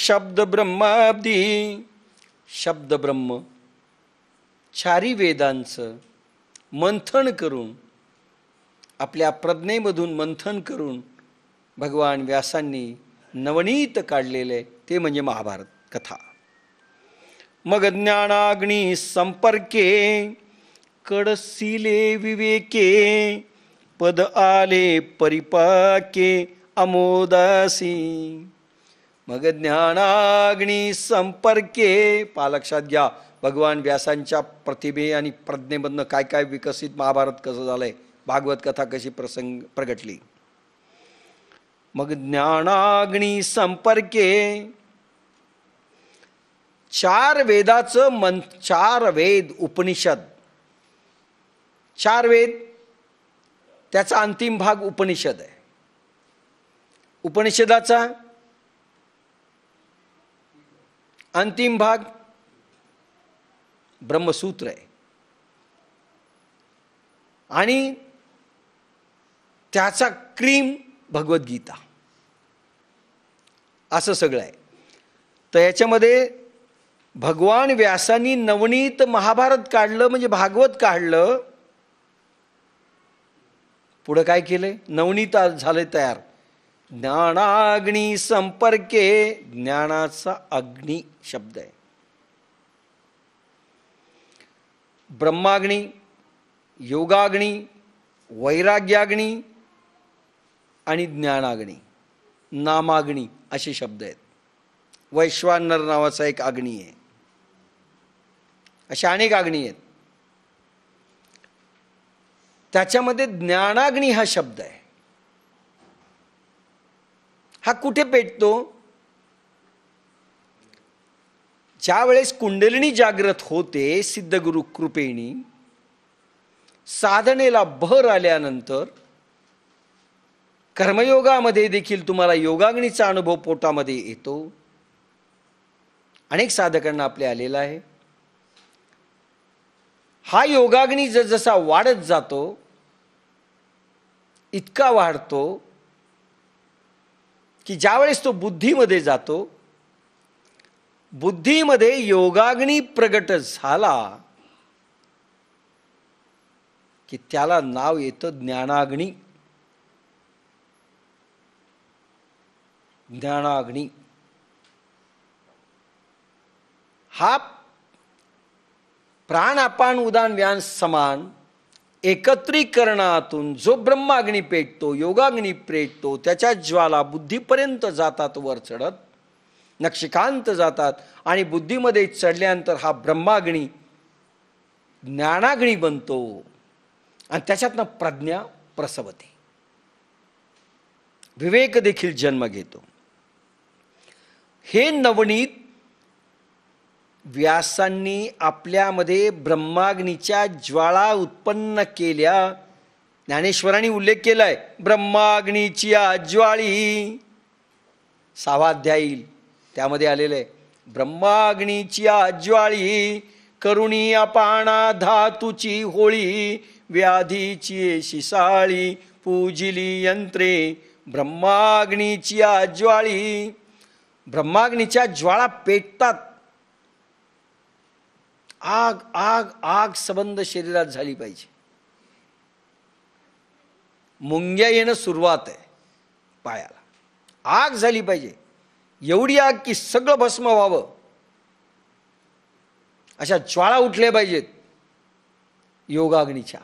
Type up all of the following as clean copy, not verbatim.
शब्द ब्रह्माब्दी, शब्द ब्रह्म चारी वेदांचं मंथन करून, आपल्या प्रज्ञेमधून मंथन करून भगवान व्यासांनी नवनीत काढलेले ते म्हणजे महाभारत कथा. मग ज्ञानाग्नी संपर्के कडसिले विवेके, पद आले परिपाके अमोदासी. मग ज्ञानाग्नी संपर्के, लक्षात घ्या भगवान व्यासांच्या प्रतिभे आणि प्रज्ञेमधनं काय काय विकसित महाभारत कसं झालंय, भागवत कथा कशी प्रगटली. मग ज्ञानाग्नी संपर्के, चार वेदाचं चार वेद उपनिषद, चार वेद त्याचा अंतिम भाग उपनिषद आहे. उपनिषदाचा अंतिम भाग ब्रह्मसूत्र आहे आणि त्याचा क्रीम भगवद्गीता, असं सगळं आहे. तर याच्यामध्ये भगवान व्यासांनी नवनीत महाभारत काढलं म्हणजे भागवत काढलं. पुढं काय केलंय, नवनीत झालंय तयार. ज्ञानाग्नी संपर्के, ज्ञानाचा अग्नी शब्द आहे. ब्रह्माग्नी, योगाग्नी, वैराग्याग्नी आणि ज्ञानाग्नी, नामाग्नी असे शब्द आहेत. वैश्वानर नावाचा एक अग्नी आहे, अशा अनेक अग्नी आहेत. त्याच्यामध्ये ज्ञानाग्नी हा शब्द आहे. हा कुठे पेटतो, ज्या वेळेस कुंडलिनी जागृत होते सिद्धगुरु कृपेनी, साधनेला भर आल्यानंतर कर्मयोगामध्ये देखील तुम्हाला योगाग्नीचा अनुभव पोटामध्ये येतो. अनेक साधकांना आपले आलेला आहे. हा योगाग्नी जसा वाढत जातो, इतका वाढतो की ज्यावेळेस तो बुद्धीमध्ये जातो, बुद्धीमध्ये योगाग्नी प्रगट झाला की त्याला नाव येतं ज्ञानाग्नी. ज्ञानाग्नी हा प्राण अपान उदान व्यान समान एकत्रीकरणातून जो ब्रह्माग्नी पेटतो, योगाग्नी पेटतो, त्याच्या ज्वाला बुद्धीपर्यंत जातात, वर चढत नक्षिकांत जातात आणि बुद्धीमध्ये चढल्यानंतर हा ब्रह्माग्नी ज्ञानाग्नी बनतो आणि त्याच्यातनं प्रज्ञा प्रसवते, विवेक देखील जन्म घेतो. हे नवनीत व्यासांनी आपल्यामध्ये ब्रह्माग्नीच्या ज्वाळा उत्पन्न केल्या. ज्ञानेश्वरांनी उल्लेख केलाय, ब्रह्माग्नीची ज्वाळी 6वा अध्याय येईल त्यामध्ये आलेलं आहे. ब्रह्माग्नीची ज्वाळी करुणी अपाणा धातूची होळी, व्याधीची शिसाळी पूजिली यंत्रे ब्रह्माग्नीची ज्वाळी. ब्रह्माग्नीच्या ज्वाळा पेटतात. आग आग आग संबंध शरीरात झाली पाहिजे. मुंग्या येणं सुरुवात आहे, पायाला आग झाली पाहिजे, एवढी आग की सगळं भस्म व्हावं, अशा ज्वाळा उठल्या पाहिजेत योगाग्नीच्या,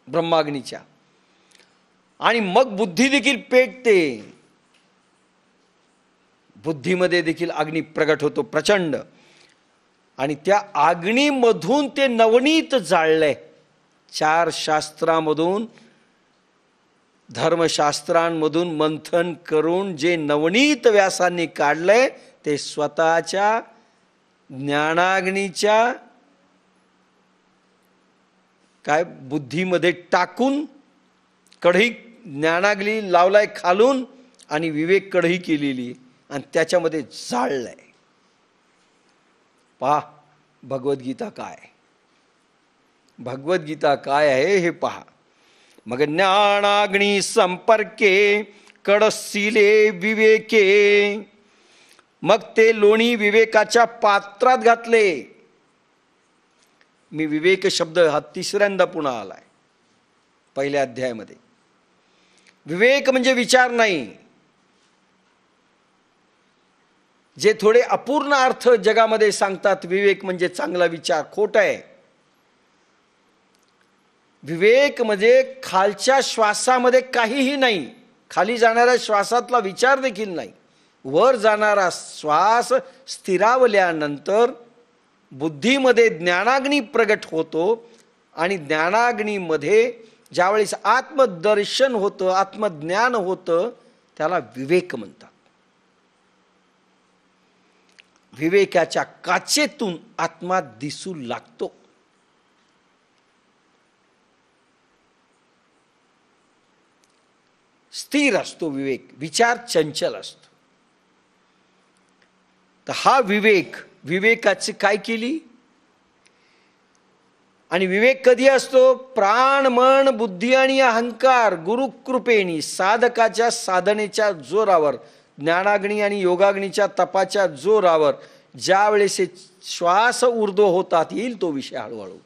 ब्रह्माग्नीच्या. आणि मग बुद्धी देखील पेटते, बुद्धीमध्ये देखील अग्नी प्रगट होतो प्रचंड. आणि त्या अग्नीमधून ते नवनीत जाळलंय. 4 शास्त्रामधून, धर्मशास्त्रांमधून मंथन करून जे नवनीत व्यासांनी काढलंय ते स्वतःच्या ज्ञानाग्नीच्या काय बुद्धीमध्ये टाकून, कढई ज्ञानाग्नी लावलाय खालून आणि विवेक कढई केलेली आणि त्याच्यामध्ये जाळलंय. पहा भगवद्गीता काय, भगवद्गीता काय आहे हे पहा. मग ज्ञानाग्नी संपर्के कडसिले विवेके, मग ते लोणी विवेकाच्या पात्रात घातले. मी विवेक शब्द हा तिसऱ्यांदा पुन्हा आलाय पहिल्या अध्यायामध्ये. विवेक म्हणजे विचार नाही. जे थोडे अपूर्ण अर्थ जगामध्ये सांगतात विवेक म्हणजे चांगला विचार, खोट आहे. विवेक म्हणजे खालच्या श्वासामध्ये काहीही नाही, खाली जाणाऱ्या श्वासातला विचार देखील नाही. वर जाणारा श्वास स्थिरावल्यानंतर बुद्धीमध्ये ज्ञानाग्नी प्रगट होतो आणि ज्ञानाग्नीमध्ये ज्यावेळेस आत्मदर्शन होतं, आत्मज्ञान होतं, त्याला विवेक म्हणतात. विवेकाच्या काचेतून आत्मा दिसू लागतो. स्थिर असतो विवेक, विचार चंचल असतो. तर हा विवेक, विवेकाची काय केली? आणि विवेक कधी असतो? प्राण, मन, बुद्धी आणि अहंकार गुरुकृपेनी साधकाच्या साधनेच्या जोरावर, ज्ञानाग्नी आणि योगाग्नीच्या तपाच्या जोरावर ज्या वेळेस श्वास ऊर्ध्व होतात, येईल तो विषय हळूहळू.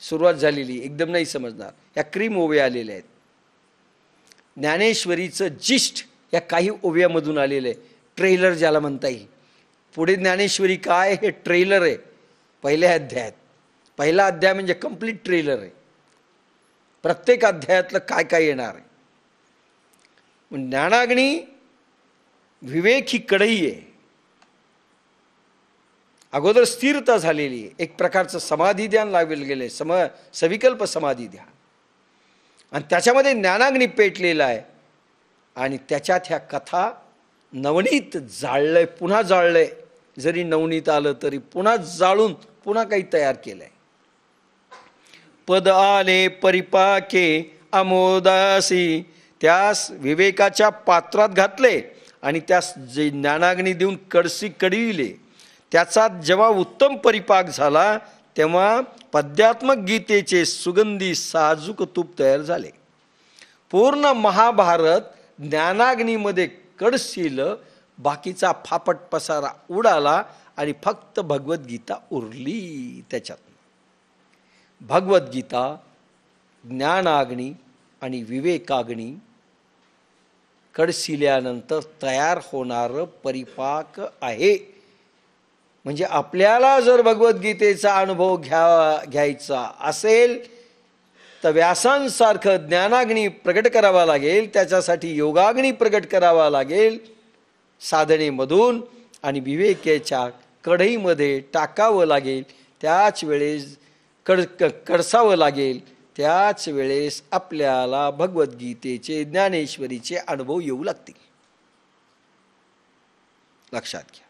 सुरुवात झालेली एकदम नाही समजणार. या क्रीम ओव्या आलेल्या आहेत. ज्ञानेश्वरीचं जिष्ट या काही ओव्यामधून आलेलं आहे. ट्रेलर ज्याला म्हणता येईल. पुढे ज्ञानेश्वरी काय, हे ट्रेलर आहे पहिल्या अध्यायात. पहिला अध्याय म्हणजे कंप्लीट ट्रेलर आहे. प्रत्येक अध्यायातलं काय काय येणार आहे. ज्ञानाग्नी विवेक ही कढई आहे. अगोदर स्थिरता झालेली आहे, एक प्रकारचं समाधी ध्यान लावलं गेले, सविकल्प समाधी ध्यान, आणि त्याच्यामध्ये ज्ञानाग्नी पेटलेलं आहे. आणि त्याच्यात ह्या कथा नवनीत जाळलंय, पुन्हा जाळलंय. जरी नवनीत आलं तरी पुन्हा जाळून पुन्हा काही तयार केलंय. पद आले परिपाके अमोदासी, त्यास विवेकाच्या पात्रात घातले आणि त्यास जे ज्ञानाग्नी देऊन कडसी कडविले. त्याचा जेव्हा उत्तम परिपाक झाला तेव्हा पद्यात्मक गीतेचे सुगंधी साजूक तूप तयार झाले. पूर्ण महाभारत ज्ञानाग्नीमध्ये कडसिलं, बाकीचा फापट पसारा उडाला आणि फक्त भगवद्गीता उरली. त्याच्यात भगवद्गीता, ज्ञानाग्नी आणि विवेकाग्नी कडसिल्यानंतर तयार होणारं परिपाक आहे. म्हणजे आपल्याला जर भगवद्गीतेचा अनुभव घ्यायचा असेल तर व्यासांसारखं ज्ञानाग्नी प्रगट करावा लागेल. त्याच्यासाठी योगाग्नी प्रगट करावा लागेल साधनेमधून, आणि विवेकाच्या कढईमध्ये टाकावं लागेल. त्याच वेळेस कडसावं लागेल. त्याच वेळेस आपल्याला भगवद्गीतेचे, ज्ञानेश्वरीचे अनुभव येऊ लागतील. लक्षात घ्या.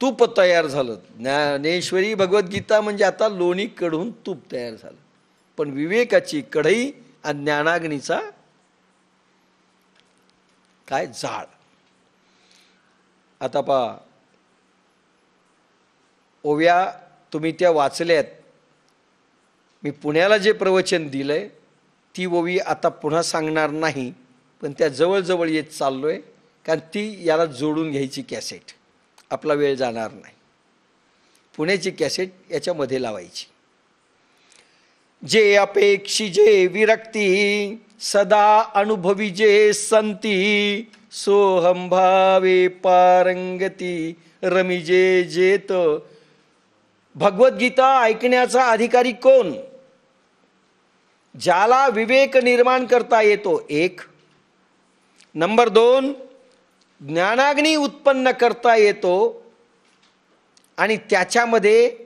तूप तयार झालं. ज्ञानेश्वरी भगवद्गीता म्हणजे आता लोणी कढून तूप तयार झालं. पण विवेकाची कढई आणि ज्ञानाग्नीचा काय जाळ. आता पहा, ओव्या तुम्ही त्या वाचल्यात. मी पुण्याला जे प्रवचन दिलंय ती ओवी आता पुन्हा सांगणार नाही, पण त्या जवळजवळ येत चाललोय, कारण ती याला जोडून घ्यायची कॅसेट. आपला वेळ जाणार नाही. पुण्याची कॅसेट याच्यामध्ये लावायची. जे अपेक्षी जे विरक्ती सदा अनुभवी जे संती, सोहम भावे पारंगती रमिजे जेत. भगवद्गीता ऐकण्याचा अधिकारी कोण? ज्याला विवेक निर्माण करता येतो, एक. नंबर 2, ज्ञानाग्नी उत्पन्न करता येतो आणि त्याच्यामध्ये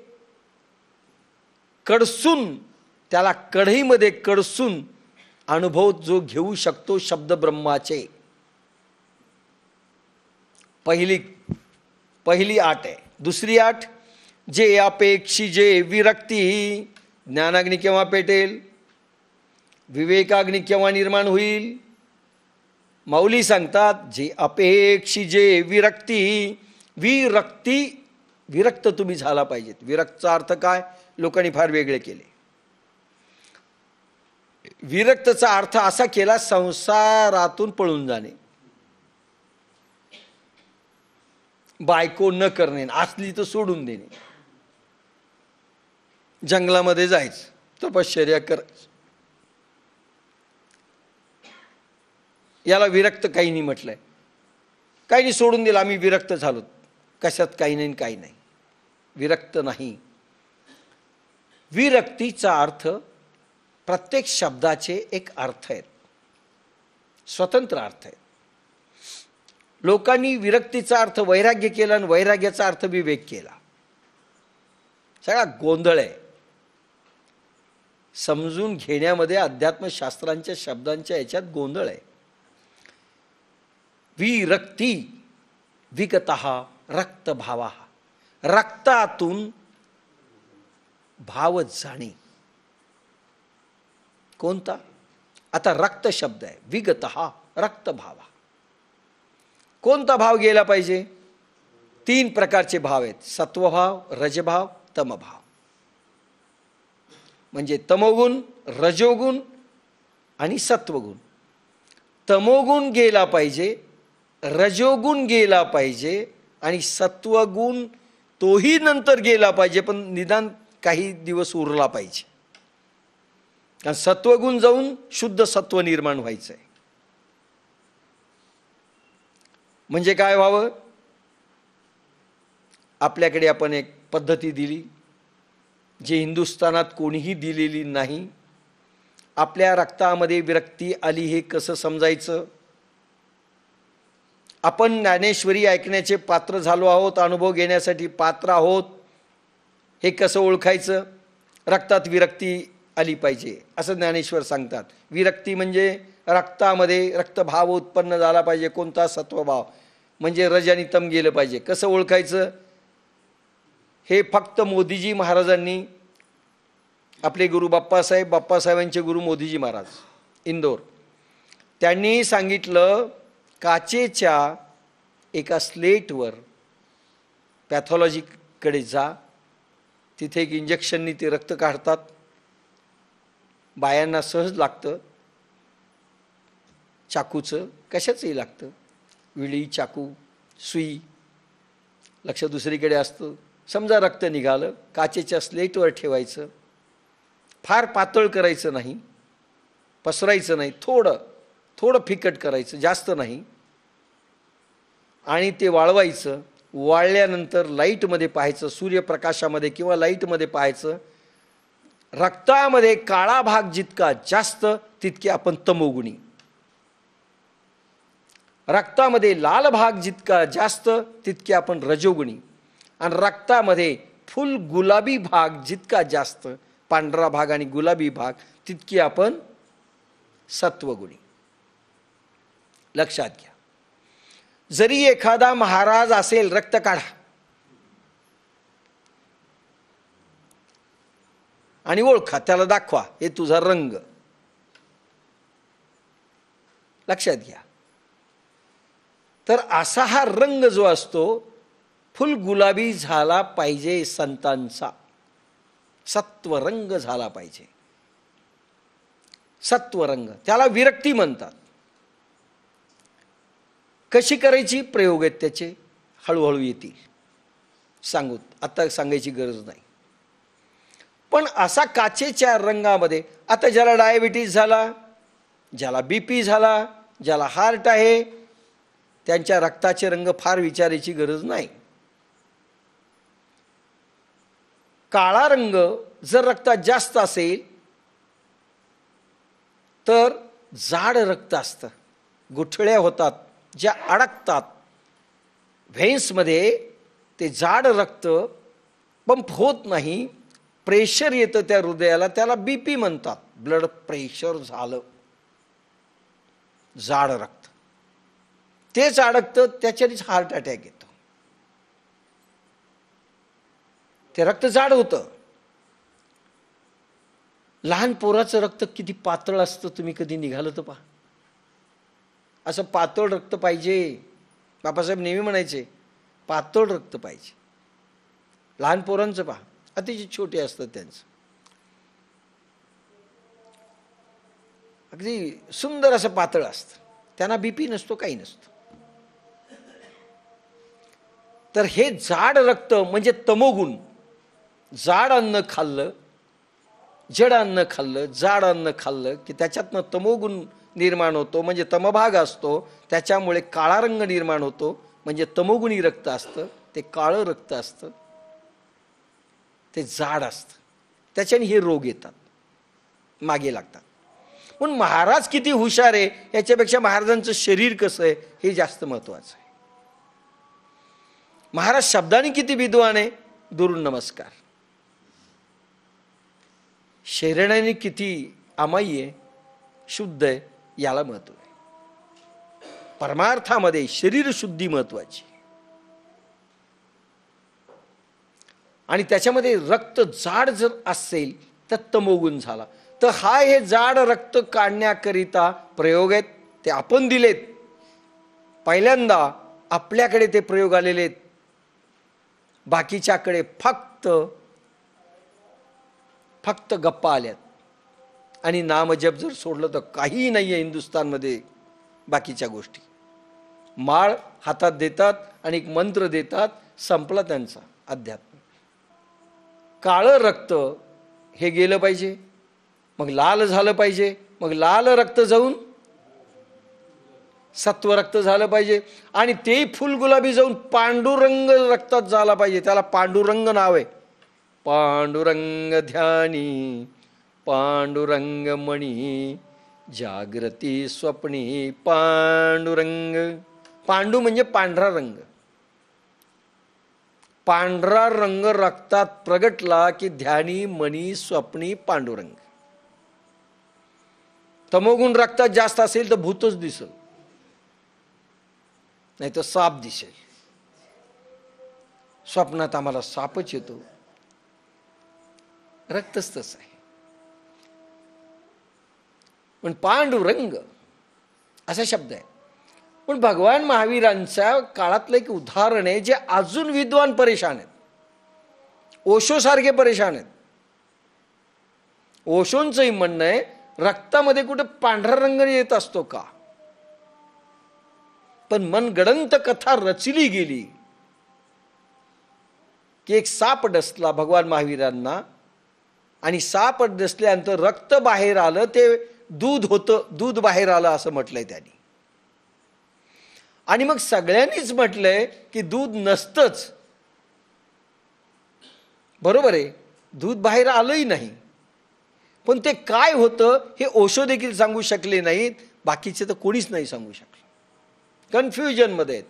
कडसून, त्याला कढईमध्ये कडसून अनुभव जो घेऊ शकतो शब्द ब्रह्माचे. पहिली आट आहे. दुसरी आट, जे अपेक्षी जे विरक्ती. ज्ञानाग्नी केव्हा पेटेल? विवेकाग्नी केव्हा निर्माण होईल? माऊली सांगतात, जे अपेक्षी जे विरक्ती. विरक्त तुम्ही झाला पाहिजेत. विरक्तचा अर्थ काय? लोकांनी फार वेगळे केले. विरक्तचा अर्थ असा केला, संसारातून पळून जाणे. बायको न करणे, असली तर सोडून देणे, जंगलामध्ये जायचं, तपश्चर्या करायचं. याला विरक्त काही नाही म्हटलंय. काही नाही, सोडून दिलं, आम्ही विरक्त झालो, कशात काही नाही काही नाही. विरक्त नाही. विरक्तीचा अर्थ, प्रत्येक शब्दाचे एक अर्थ आहेत, स्वतंत्र अर्थ आहेत. लोकांनी विरक्तीचा अर्थ वैराग्य केला आणि वैराग्याचा अर्थ विवेक केला. सगळा गोंधळ आहे. समजून घेण्यामध्ये अध्यात्मशास्त्रांच्या शब्दांच्या याच्यात गोंधळ आहे. विरक्ती, विगतः रक्तभावा, रक्तातून भाव जाणे. कोणता? आता रक्त शब्द आहे, विगतः रक्तभावा. कोणता भाव गेला पाहिजे? 3 प्रकारचे भाव आहेत, सत्वभाव, रजभाव, तमभाव. म्हणजे तमोगुण, रजोगुण आणि सत्वगुण. तमोगुण गेला पाहिजे, रजोगुण गेला पाहिजे आणि सत्वगुण तोही नंतर गेला पाहिजे, पण निदान काही दिवस उरला पाहिजे. कारण सत्वगुण जाऊन शुद्ध सत्व निर्माण व्हायचं आहे. म्हणजे काय व्हावं? आपल्याकडे आपण एक पद्धती दिली, जी हिंदुस्थानात कोणीही दिलेली नाही. आपल्या रक्तामध्ये विरक्ती आली हे कसं समजायचं? आपण ज्ञानेश्वरी ऐकण्याचे पात्र झालो आहोत, अनुभव घेण्यासाठी पात्र आहोत, हे कसं ओळखायचं? रक्तात विरक्ती आली पाहिजे असं ज्ञानेश्वर सांगतात. विरक्ती म्हणजे रक्तामध्ये रक्तभाव उत्पन्न झाला पाहिजे. कोणता? सत्वभाव. म्हणजे रज आणि तम गेलं पाहिजे. कसं ओळखायचं? हे फक्त मोदीजी महाराजांनी, आपले गुरु बाप्पासाहेब, बाप्पासाहेबांचे गुरु मोदीजी महाराज इंदोर, त्यांनी सांगितलं, काचेच्या एका स्लेटवर पॅथॉलॉजीकडे जा, तिथे एक इंजेक्शननी ते रक्त काढतात. बायांना सहज लागतं, चाकूचं कशाचंही लागतं, विळी, चाकू, सुई, लक्ष दुसरीकडे असतं. समजा रक्त निघालं, काचेच्या स्लेटवर ठेवायचं, फार पातळ करायचं नाही, पसरायचं नाही, थोडं थोडं फिकट करायचं, जास्त नाही, आणि ते वाळवायचं. वाळल्यानंतर लाईटमध्ये पाहायचं, सूर्यप्रकाशामध्ये किंवा लाईटमध्ये पाहायचं. रक्तामध्ये काळा भाग जितका जास्त तितके आपण तमोगुणी, रक्तामध्ये लाल भाग जितका जास्त तितके आपण रजोगुणी, आणि रक्तामध्ये फुल गुलाबी भाग जितका जास्त, पांढरा भाग आणि गुलाबी भाग, तितके आपण सत्वगुणी. लक्षात घ्या. जरी एखादा महाराज असेल, रक्त काढा आणि ओळखा, त्याला दाखवा, हे तुझा रंग. लक्षात घ्या. तर असा हा रंग जो असतो, फुल गुलाबी झाला पाहिजे संतांचा, सत्वरंग झाला पाहिजे. सत्वरंग, त्याला विरक्ती म्हणतात. कशी करायची? प्रयोग आहेत त्याचे, हळूहळू येतील, सांगू, आता सांगायची गरज नाही. पण असा काचेच्या रंगामध्ये, आता ज्याला डायबिटीज झाला, ज्याला बीपी झाला, ज्याला हार्ट आहे, त्यांच्या रक्ताचे रंग फार विचारायची गरज नाही. काळा रंग जर रक्तात जास्त असेल तर जाड रक्त असतं, गुठळ्या होतात ज्या अडकतात व्हेन्समध्ये, ते जाड रक्त पंप होत नाही, प्रेशर येतं त्या हृदयाला, त्याला बीपी म्हणतात. ब्लड प्रेशर झालं, जाड रक्त तेच अडकतं, त्याच्यानेच हार्ट अटॅक येतो. ते रक्त जाड होतं. लहान पोराचं रक्त किती पातळ असतं, तुम्ही कधी निघालं तर पहा. असं पातळ रक्त पाहिजे. बाबासाहेब नेहमी म्हणायचे, पातळ रक्त पाहिजे. लहान पोरांचं पहा, अतिशय छोटे असतात त्यांचं, अगदी सुंदर असं पातळ असतं, त्यांना बीपी नसतो, काही नसतो. तर हे जाड रक्त म्हणजे तमोगुण. जाड अन्न खाल्लं, जड अन्न खाल्लं, जाड अन्न खाल्लं की त्याच्यातनं तमोगुण निर्माण होतो, म्हणजे तमभाग असतो. त्याच्यामुळे काळा रंग निर्माण होतो, म्हणजे तमोगुणी रक्त असतं, ते काळं रक्त असतं, ते जाड असतं. त्याच्याने हे रोग येतात, मागे लागतात. म्हणून महाराज किती हुशार आहे याच्यापेक्षा महाराजांचं शरीर कसं आहे हे जास्त महत्वाचं आहे. महाराज शब्दाने किती विद्वान आहे, दुरून नमस्कार. शरीराने किती अमायी आहे, शुद्ध आहे, याला महत्व आहे. परमार्थामध्ये शरीर शुद्धी महत्वाची. आणि त्याच्यामध्ये रक्त जाड जर असेल तर तमोगुण झाला. तर हा हे जाड रक्त काढण्याकरिता प्रयोग आहेत, ते आपण दिलेत. पहिल्यांदा आपल्याकडे ते प्रयोग आलेले आहेत, बाकीच्याकडे फक्त गप्पा आल्यात. आणि नामजप जर सोडलं तर काहीही नाही आहे हिंदुस्थानमध्ये. बाकीच्या गोष्टी माळ हातात देतात आणि एक मंत्र देतात, संपला त्यांचा अध्यात्म. काळं रक्त हे गेलं पाहिजे, मग लाल झालं पाहिजे, मग लाल रक्त जाऊन सत्व रक्त झालं पाहिजे, आणि तेही फुलगुलाबी जाऊन पांडुरंग रक्तात झाला पाहिजे. त्याला पांडुरंग नाव आहे. पांडुरंग ध्यानी पांडुरंग मणी जागृती स्वप्नी पांडुरंग. पांडू म्हणजे पांढरा रंग. पांढरा रंग रक्तात प्रगटला की ध्यानी मणी स्वप्नी पांडुरंग. तमोगुण रक्तात जास्त असेल तर भूतच दिसेल, नाही तर साप दिसेल. स्वप्नात आम्हाला सापच येतो, रक्तच तसं आहे. पण पांडुरंग असा शब्द आहे. पण भगवान महावीरांच्या काळातलं एक उदाहरण आहे जे अजून विद्वान परेशान आहेत. ओशो सारखे परेशान आहेत. ओशोंचंही म्हणणं आहे रक्तामध्ये कुठे पांढरा रंग येत असतो का. पण मनगडंत कथा रचली गेली की एक साप डसला भगवान महावीरांना, आणि साप डसल्यानंतर रक्त बाहेर आलं, ते दूध होतं, दूध बाहेर आलं असं म्हटलंय त्यांनी. आणि मग सगळ्यांनीच म्हटलंय की दूध नसतंच. बरोबर आहे, दूध बाहेर आलंही नाही. पण ते काय होतं हे ओशो देखील सांगू शकले नाहीत, बाकीचे तर कोणीच नाही सांगू शकलं. कन्फ्युजन मध्ये आहेत.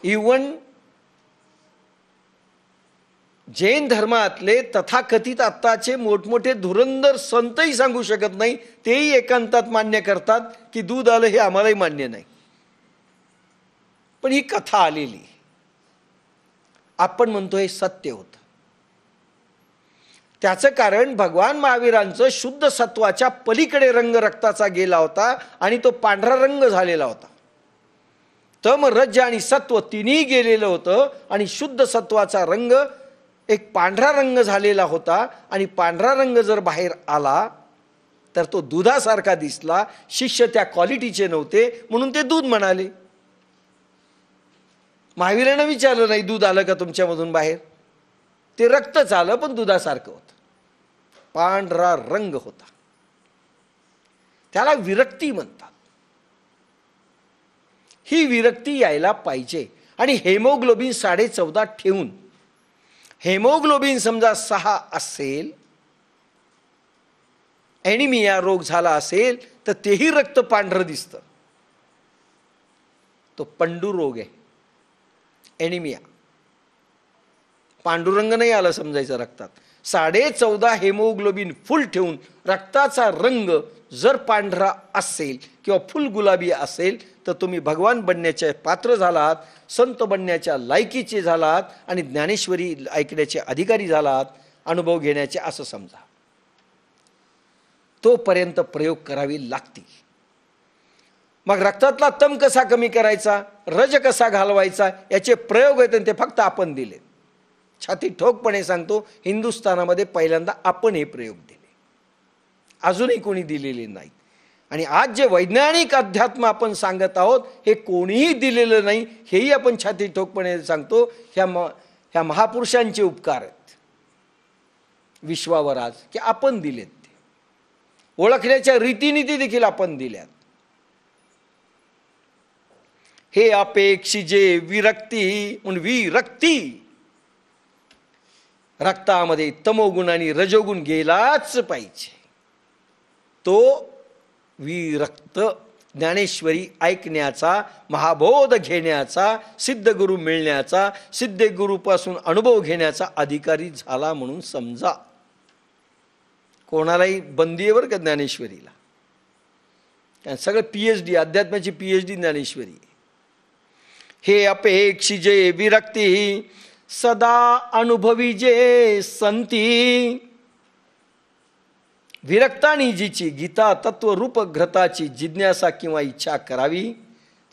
इव्हन जैन धर्मातले तथाकथित आत्ताचे मोठमोठे धुरंधर संतही सांगू शकत नाही. तेही एकांतात मान्य करतात की दूध आलं हे आम्हालाही मान्य नाही. पण ही कथा आलेली, आपण म्हणतो हे सत्य होतं. त्याचं कारण भगवान महावीरांचं शुद्ध सत्वाच्या पलीकडे रंग रक्ताचा गेला होता आणि तो पांढरा रंग झालेला होता. तम रज आणि सत्व तिन्ही गेलेलं होतं आणि शुद्ध सत्वाचा रंग एक पांढरा रंग झालेला होता. आणि पांढरा रंग जर बाहेर आला तर तो दुधासारखा दिसला. शिष्य त्या क्वालिटीचे नव्हते म्हणून ते दूध म्हणाले. महावीरांना विचारलं नाही दूध आलं का तुमच्यामधून बाहेर. ते रक्तच आलं पण दुधासारखं होतं, पांढरा रंग होता. त्याला विरक्ती म्हणतात. ही विरक्ती यायला पाहिजे. आणि हेमोग्लोबिन 14.5 ठेवून, हेमोग्लोबिन समजा 6 असेल, ॲनिमिया रोग झाला असेल तर तेही रक्त पांढरं दिसतं. तो पंडू रोग आहे, ॲनिमिया. पांडुरंग नाही आला समजायचं रक्तात. 14.5 हेमोग्लोबिन फुल ठेवून रक्ताचा रंग जर पांढरा असेल किंवा फुल गुलाबी असेल तर तुम्ही भगवान बनण्याचे पात्र झालात, संत बनण्याच्या लायकीचे झालात आणि ज्ञानेश्वरी ऐकण्याचे अधिकारी झालात, अनुभव घेण्याचे असं समजा. तोपर्यंत प्रयोग करावी लागतील. मग रक्तातला तम कसा कमी करायचा, रज कसा घालवायचा याचे प्रयोग आहेत आणि ते फक्त आपण दिले. छाती ठोकपणे सांगतो, हिंदुस्थानामध्ये पहिल्यांदा आपण हे प्रयोग दिले, अजूनही कोणी दिलेले नाहीत. आणि आज जे वैज्ञानिक अध्यात्म आपण सांगत आहोत हे कोणीही दिलेलं नाही, हेही आपण छाती ठोकपणे सांगतो. ह्या महापुरुषांचे उपकार आहेत विश्वावर आज, की आपण दिलेत. ते ओळखण्याच्या रीतिनीती देखील आपण दिल्यात. हे अपेक्षिजे विरक्ती, म्हणून विरक्ती, रक्तामध्ये तमोगुण आणि रजोगुण गेलाच पाहिजे. तो विरक्त ज्ञानेश्वरी ऐकण्याचा, महाबोध घेण्याचा, सिद्धगुरु मिळण्याचा, सिद्धगुरूपासून अनुभव घेण्याचा अधिकारी झाला म्हणून समजा. कोणालाही बंदी आहे बरं का ज्ञानेश्वरीला. कारण सगळं PhD, अध्यात्माची PhD ज्ञानेश्वरी. हे अपेक्षिजे विरक्ती सदा अनुभवी जे संती. विरक्तानी जिची गीता तत्वरूप घृताची जिज्ञासा किंवा इच्छा करावी.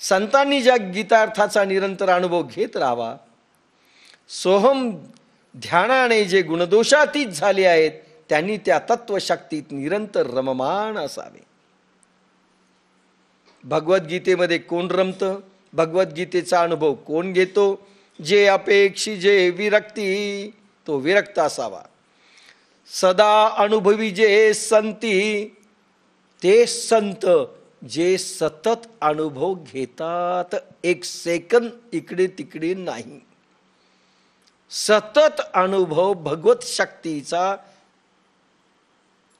संतांनी ज्या गीतार्थाचा निरंतर अनुभव घेत राहावा. सोहम ध्यानाने जे गुणदोषातीत झाले आहेत त्यांनी त्या तत्वशक्तीत निरंतर रममान असावे. भगवद्गीतेमध्ये कोण रमतं, भगवद्गीतेचा अनुभव कोण घेतो? जे अपेक्षिजे विरक्ती, तो विरक्त असावा. सदा अनुभवी जे संती, ते संत जे सतत अनुभव घेतात, एक सेकंद इकडे तिकडे नाही. सतत अनुभव भगवत शक्तीचा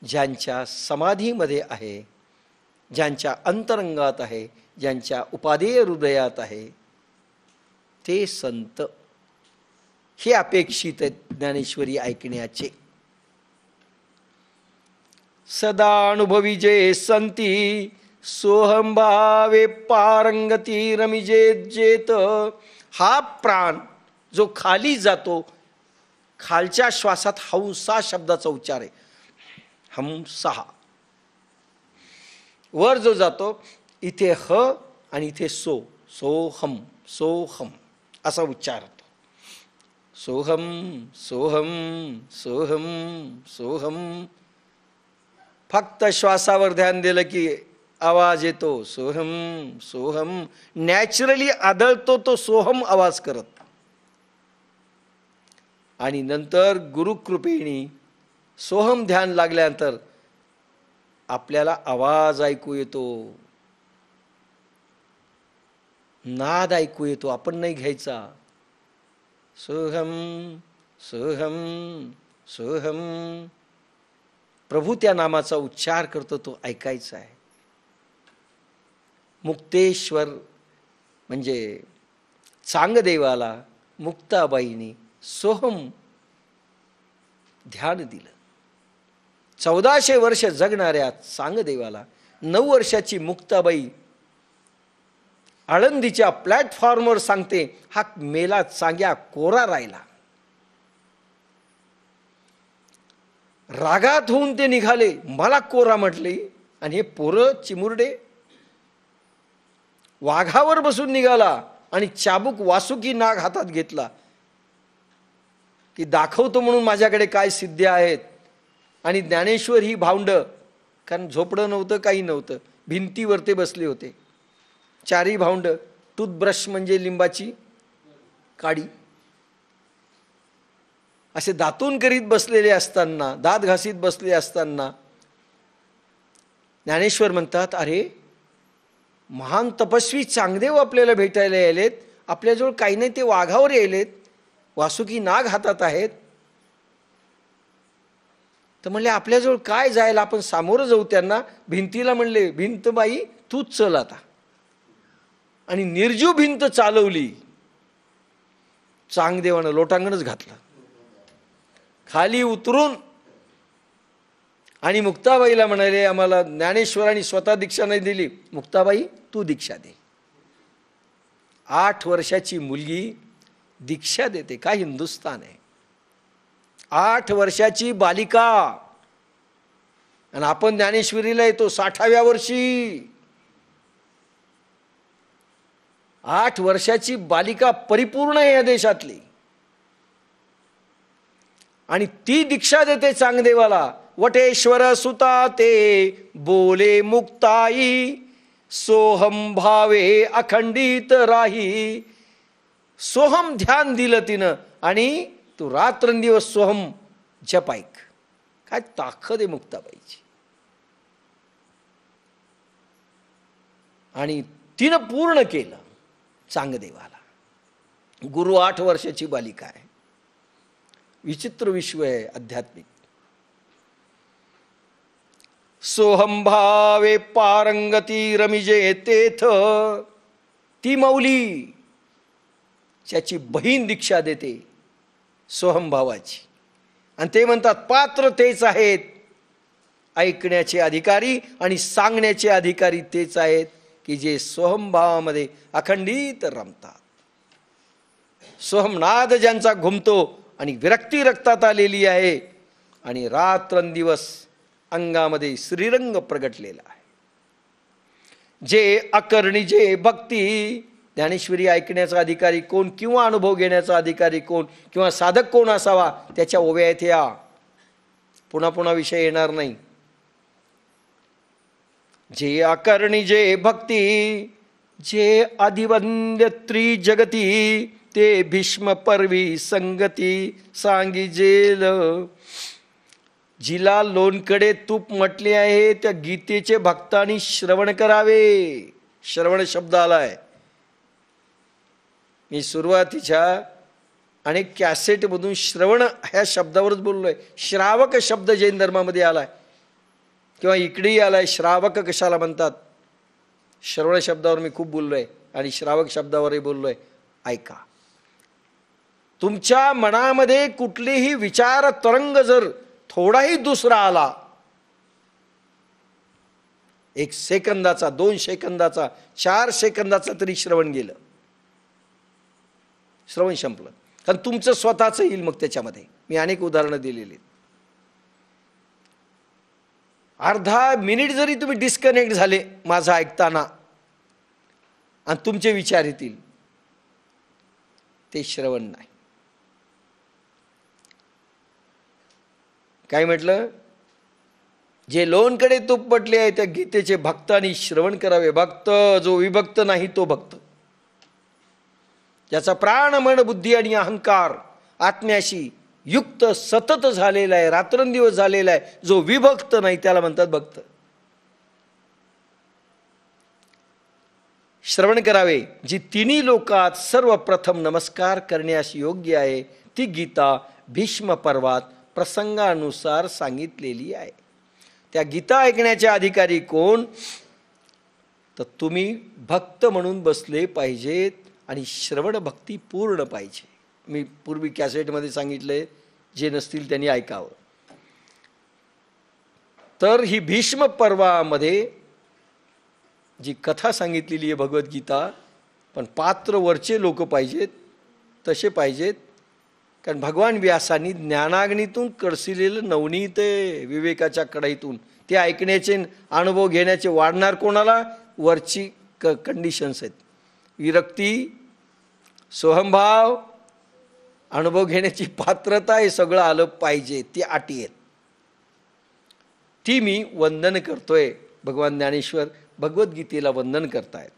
ज्यांच्या समाधीमध्ये आहे, ज्यांच्या अंतरंगात आहे, ज्यांच्या उपादेय हृदयात आहे, ते संत. हे अपेक्षित आहेत ज्ञानेश्वरी ऐकण्याचे. सदा अनुभवी जे संती सोहंभावे पारंगती रमिजे जेत. हा प्राण जो खाली जातो, खालच्या श्वासात हंसा शब्दाचा उच्चार आहे, हंसा. वर जो जातो इथे ह आणि इथे सो, सोहम सोहम असा उच्चार होतो. सोहम सोहम सोहम सोहम. फक्त श्वासावर ध्यान दिलं की आवाज येतो, सोहम सोहम. नॅचरली आदळतो तो सोहम आवाज करत. आणि नंतर गुरुकृपेने सोहम ध्यान लागल्यानंतर आपल्याला आवाज ऐकू येतो, नाद ऐकू येतो, आपण नाही घ्यायचा. सोहम सोहम सोहम. प्रभू त्या नामाचा उच्चार करतो, तो ऐकायचा आहे. मुक्तेश्वर म्हणजे चांगदेवाला मुक्ताबाईने सोहम ध्यान दिलं. 1400 वर्ष जगणाऱ्या चांगदेवाला 9 वर्षाची मुक्ताबाई आळंदीच्या प्लॅटफॉर्मवर सांगते, हा मेला चांग्या कोरा राहिला. रागात होऊन ते निघाले, मला कोरा म्हटले. आणि हे पोरं चिमुरडे. वाघावर बसून निघाला आणि चाबूक वासुकी नाग हातात घेतला की दाखवतो म्हणून माझ्याकडे काय सिद्धी आहेत. आणि ज्ञानेश्वर ही भावंड, कारण झोपडं नव्हतं, काही नव्हतं, भिंतीवर ते बसले होते. चारी भावंड, टूथब्रश म्हणजे लिंबाची काडी, असे दातून करीत बसलेले असताना, दात घासीत बसले असताना ज्ञानेश्वर म्हणतात, अरे महान तपस्वी चांगदेव आपल्याला भेटायला यायलेत, आपल्याजवळ काही नाही, ते वाघावर यायलेत, वासुकी नाग हातात आहेत. तर म्हणले आपल्याजवळ काय जायला, आपण सामोरं जाऊ त्यांना. भिंतीला म्हणले, भिंत बाई तूच चल आता. आणि निर्जीव भिंत चालवली. चांगदेवानं लोटांगणच घातलं खाली उतरून. आणि मुक्ताबाईला म्हणाले, आम्हाला ज्ञानेश्वरांनी स्वतः दीक्षा नाही दिली, मुक्ताबाई तू दीक्षा दे. 8 वर्षाची मुलगी दीक्षा देते. काय हिंदुस्थान आहे. 8 वर्षाची बालिका. आणि आपण ज्ञानेश्वरीला येतो 60व्या वर्षी. 8 वर्षाची बालिका परिपूर्ण आहे या देशातली. आणि ती दीक्षा देते चांगदेवाला. वटेश्वर सुता ते बोले मुक्ताई, सोहम भावे अखंडित राही. सोहम ध्यान दिलं तिनं आणि तू रात्रंदिवस सोहम जपाईक. काय ताकद आहे मुक्ताबाईची. आणि तिनं पूर्ण केलं चांगदेवाला. गुरु 8 वर्षाची बालिका आहे. विचित्र विश्व आहे आध्यात्मिक. सोहम भावे पारंगती रमिजे तेथ, ती मौली ज्याची बहीण दीक्षा देते सोहम भावाची. आणि ते म्हणतात पात्र तेच आहेत, ऐकण्याचे अधिकारी आणि सांगण्याचे अधिकारी तेच आहेत की जे सोहम भावामध्ये अखंडित रमतात. सोहमनाद ज्यांचा घुमतो आणि विरक्ती रक्तात आलेली आहे आणि रात्रंदिवस अंगामध्ये श्रीरंग प्रगटलेला आहे. जे अकर्णी जे भक्ती, ज्ञानेश्वरी ऐकण्याचा अधिकारी कोण किंवा अनुभव घेण्याचा अधिकारी कोण किंवा साधक कोण असावा, त्याच्या ओव्या येथे या. पुन्हा पुन्हा विषय येणार नाही. जे अकर्णी जे भक्ती, जे अधिवंद्य त्रिजगती, ते भीष्म पर्वी संगती सांगिजेल. जिला लोणकडे तूप म्हटले आहे त्या गीतेचे भक्तांनी श्रवण करावे. श्रवण शब्द आलाय. मी सुरुवातीच्या अनेक कॅसेटमधून श्रवण ह्या शब्दावरच बोललोय. श्रावक शब्द जैन धर्मामध्ये आलाय किंवा इकडेही आलाय. श्रावक कशाला म्हणतात? श्रवण शब्दावर मी खूप बोललोय आणि श्रावक शब्दावरही बोललोय. ऐका, तुमच्या मनामध्ये कुठलेही विचार तरंग जर थोडाही दुसरा आला, 1 सेकंदाचा, 2 सेकंदाचा, 4 सेकंदाचा तरी श्रवण गेलं, श्रवण संपलं. कारण तुमचं स्वतःचं येईल मग त्याच्यामध्ये. मी अनेक उदाहरणं दिलेली. अर्धा मिनिट जरी तुम्ही डिस्कनेक्ट झाले माझं ऐकताना आणि तुमचे विचार येतील, ते श्रवण नाही. काय म्हटलं? जे लोणकडे तूप पटले आहे त्या गीतेचे भक्तांनी श्रवण करावे. भक्त जो विभक्त नाही तो भक्त, ज्याचा प्राण मन बुद्धी आणि अहंकार आत्म्याशी युक्त सतत झालेला आहे, रात्रंदिवस झालेला आहे, जो विभक्त नाही त्याला म्हणतात भक्त. श्रवण करावे. जी तिन्ही लोकात सर्वप्रथम नमस्कार करण्यास योग्य आहे ती गीता भीष्म पर्वात प्रसंगानुसार सांगितलेली आहे. त्या गीता ऐकण्याचे अधिकारी कोण? तर तुम्ही भक्त म्हणून बसले पाहिजेत आणि श्रवण भक्ती पूर्ण पाहिजे. मी पूर्वी कॅसेटमध्ये सांगितले, जे नसतील त्यांनी ऐकावं. तर ही भीष्म पर्वामध्ये जी कथा सांगितलेली आहे भगवद्गीता, पण पात्र वरचे लोक पाहिजेत, तसे पाहिजेत. कारण भगवान व्यासांनी ज्ञानाग्नीतून कळसिलेलं नवनीत आहे, विवेकाच्या कढईतून. ते ऐकण्याचे अनुभव घेण्याचे वाढणार कोणाला? वरची कंडिशन्स आहेत. विरक्ती, सोहमभाव, अनुभव घेण्याची पात्रता, हे सगळं आलं पाहिजे. ती अटी आहेत. ती मी वंदन करतोय. भगवान ज्ञानेश्वर भगवद्गीतेला वंदन करतायत.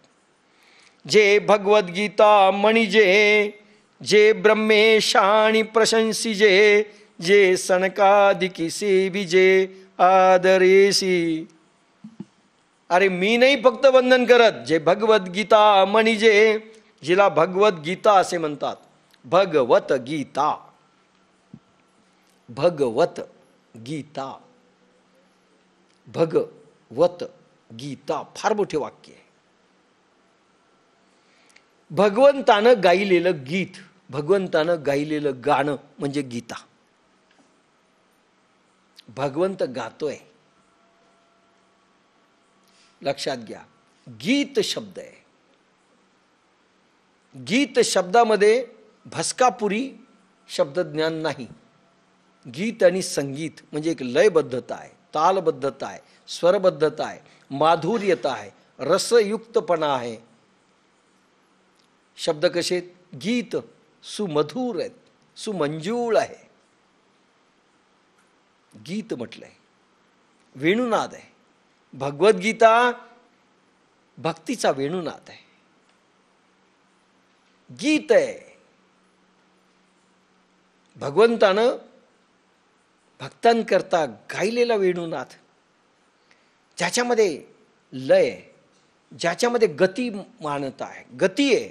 जे भगवद्गीता म्हणजे जे ब्रह्मेशाणी प्रशंसिजे, जे सनकादिकी सेविजे आदरेसी. अरे मी नाही फक्त वंदन करत, जे भगवद्गीता म्हणजे, जिला भगवद्गीता असे म्हणतात. भगवत गीता, भगवत गीता, भगवत गीता, फार मोठे वाक्य आहे. भगवंतानं गायलेलं गीत, भगवंतानं गायलेलं गाणं म्हणजे गीता. भगवंत गातोय, लक्षात घ्या. गीत शब्द आहे. गीत शब्दामध्ये भस्कापुरी शब्दज्ञान नाही. गीत आणि संगीत म्हणजे एक लयबद्धता आहे, तालबद्धता आहे, स्वरबद्धता आहे, माधुर्यता आहे, रसयुक्तपणा आहे. शब्द कसे? गीत सुमधुर आहेत, सुमंजूळ आहे. गीत म्हटलंय. वेणुनाद आहे. भगवद्गीता भक्तीचा वेणुनाद आहे, गीत आहे. भगवंतानं भक्तांकरता गायलेला वेणुनाद, ज्याच्यामध्ये लय आहे, ज्याच्यामध्ये गती मानता आहे, गती आहे.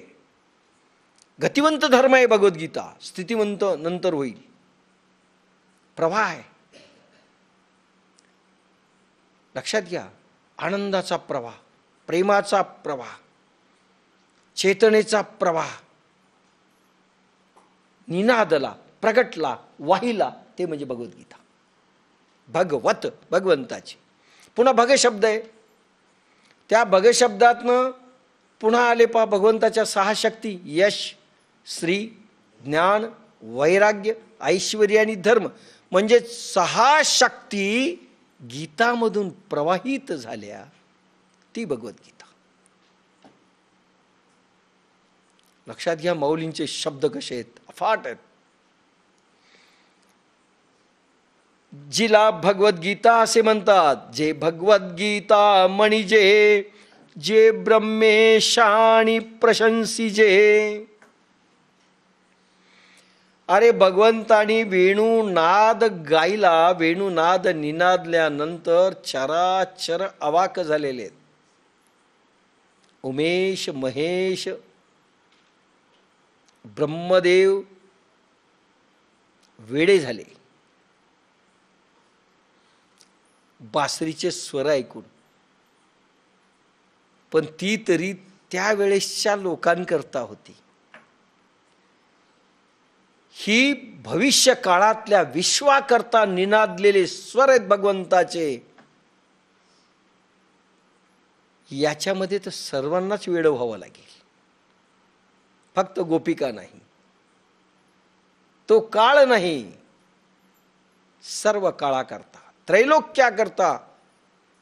गतिवंत धर्म आहे भगवद्गीता, स्थितिवंत नंतर होईल. प्रवाह आहे. लक्षात घ्या, आनंदाचा प्रवाह, प्रेमाचा प्रवाह, चेतनेचा प्रवाह निनादला, प्रगटला, वाहिला, ते म्हणजे भगवद्गीता. भगवत, भगवंताची. पुन्हा भग शब्द आहे. त्या भग शब्दातनं पुन्हा आले पहा भगवंताच्या 6 शक्ती: यश, श्री, ज्ञान, वैराग्य, ऐश्वर्य आणि धर्म. म्हणजे 6 शक्ती गीतामधून प्रवाहित झाल्या, ती भगवद्गीता. लक्षात घ्या, माऊलींचे शब्द कसे आहेत, अफाट आहेत. जिला भगवद्गीता असे म्हणतात, जे भगवद्गीता म्हणजे जे ब्रह्मेशाणी प्रशंसिजे. अरे भगवंतानी वेणुनाद गायला, वेणुनाद निनादल्यानंतर चराचर अवाक झालेले आहेत. उमेश, महेश, ब्रह्मदेव वेडे झाले बासरीचे स्वर ऐकून. पण ती तरी त्यावेळेसच्या लोकांकरता होती. ही भविष्य काळातल्या विश्वाकरता निनादलेले स्वर आहेत भगवंताचे. याच्यामध्ये तर सर्वांनाच वेड व्हावं लागेल, फक्त गोपिका नाही, तो काळ नाही. सर्व काळाकरता, त्रैलोक्याकरता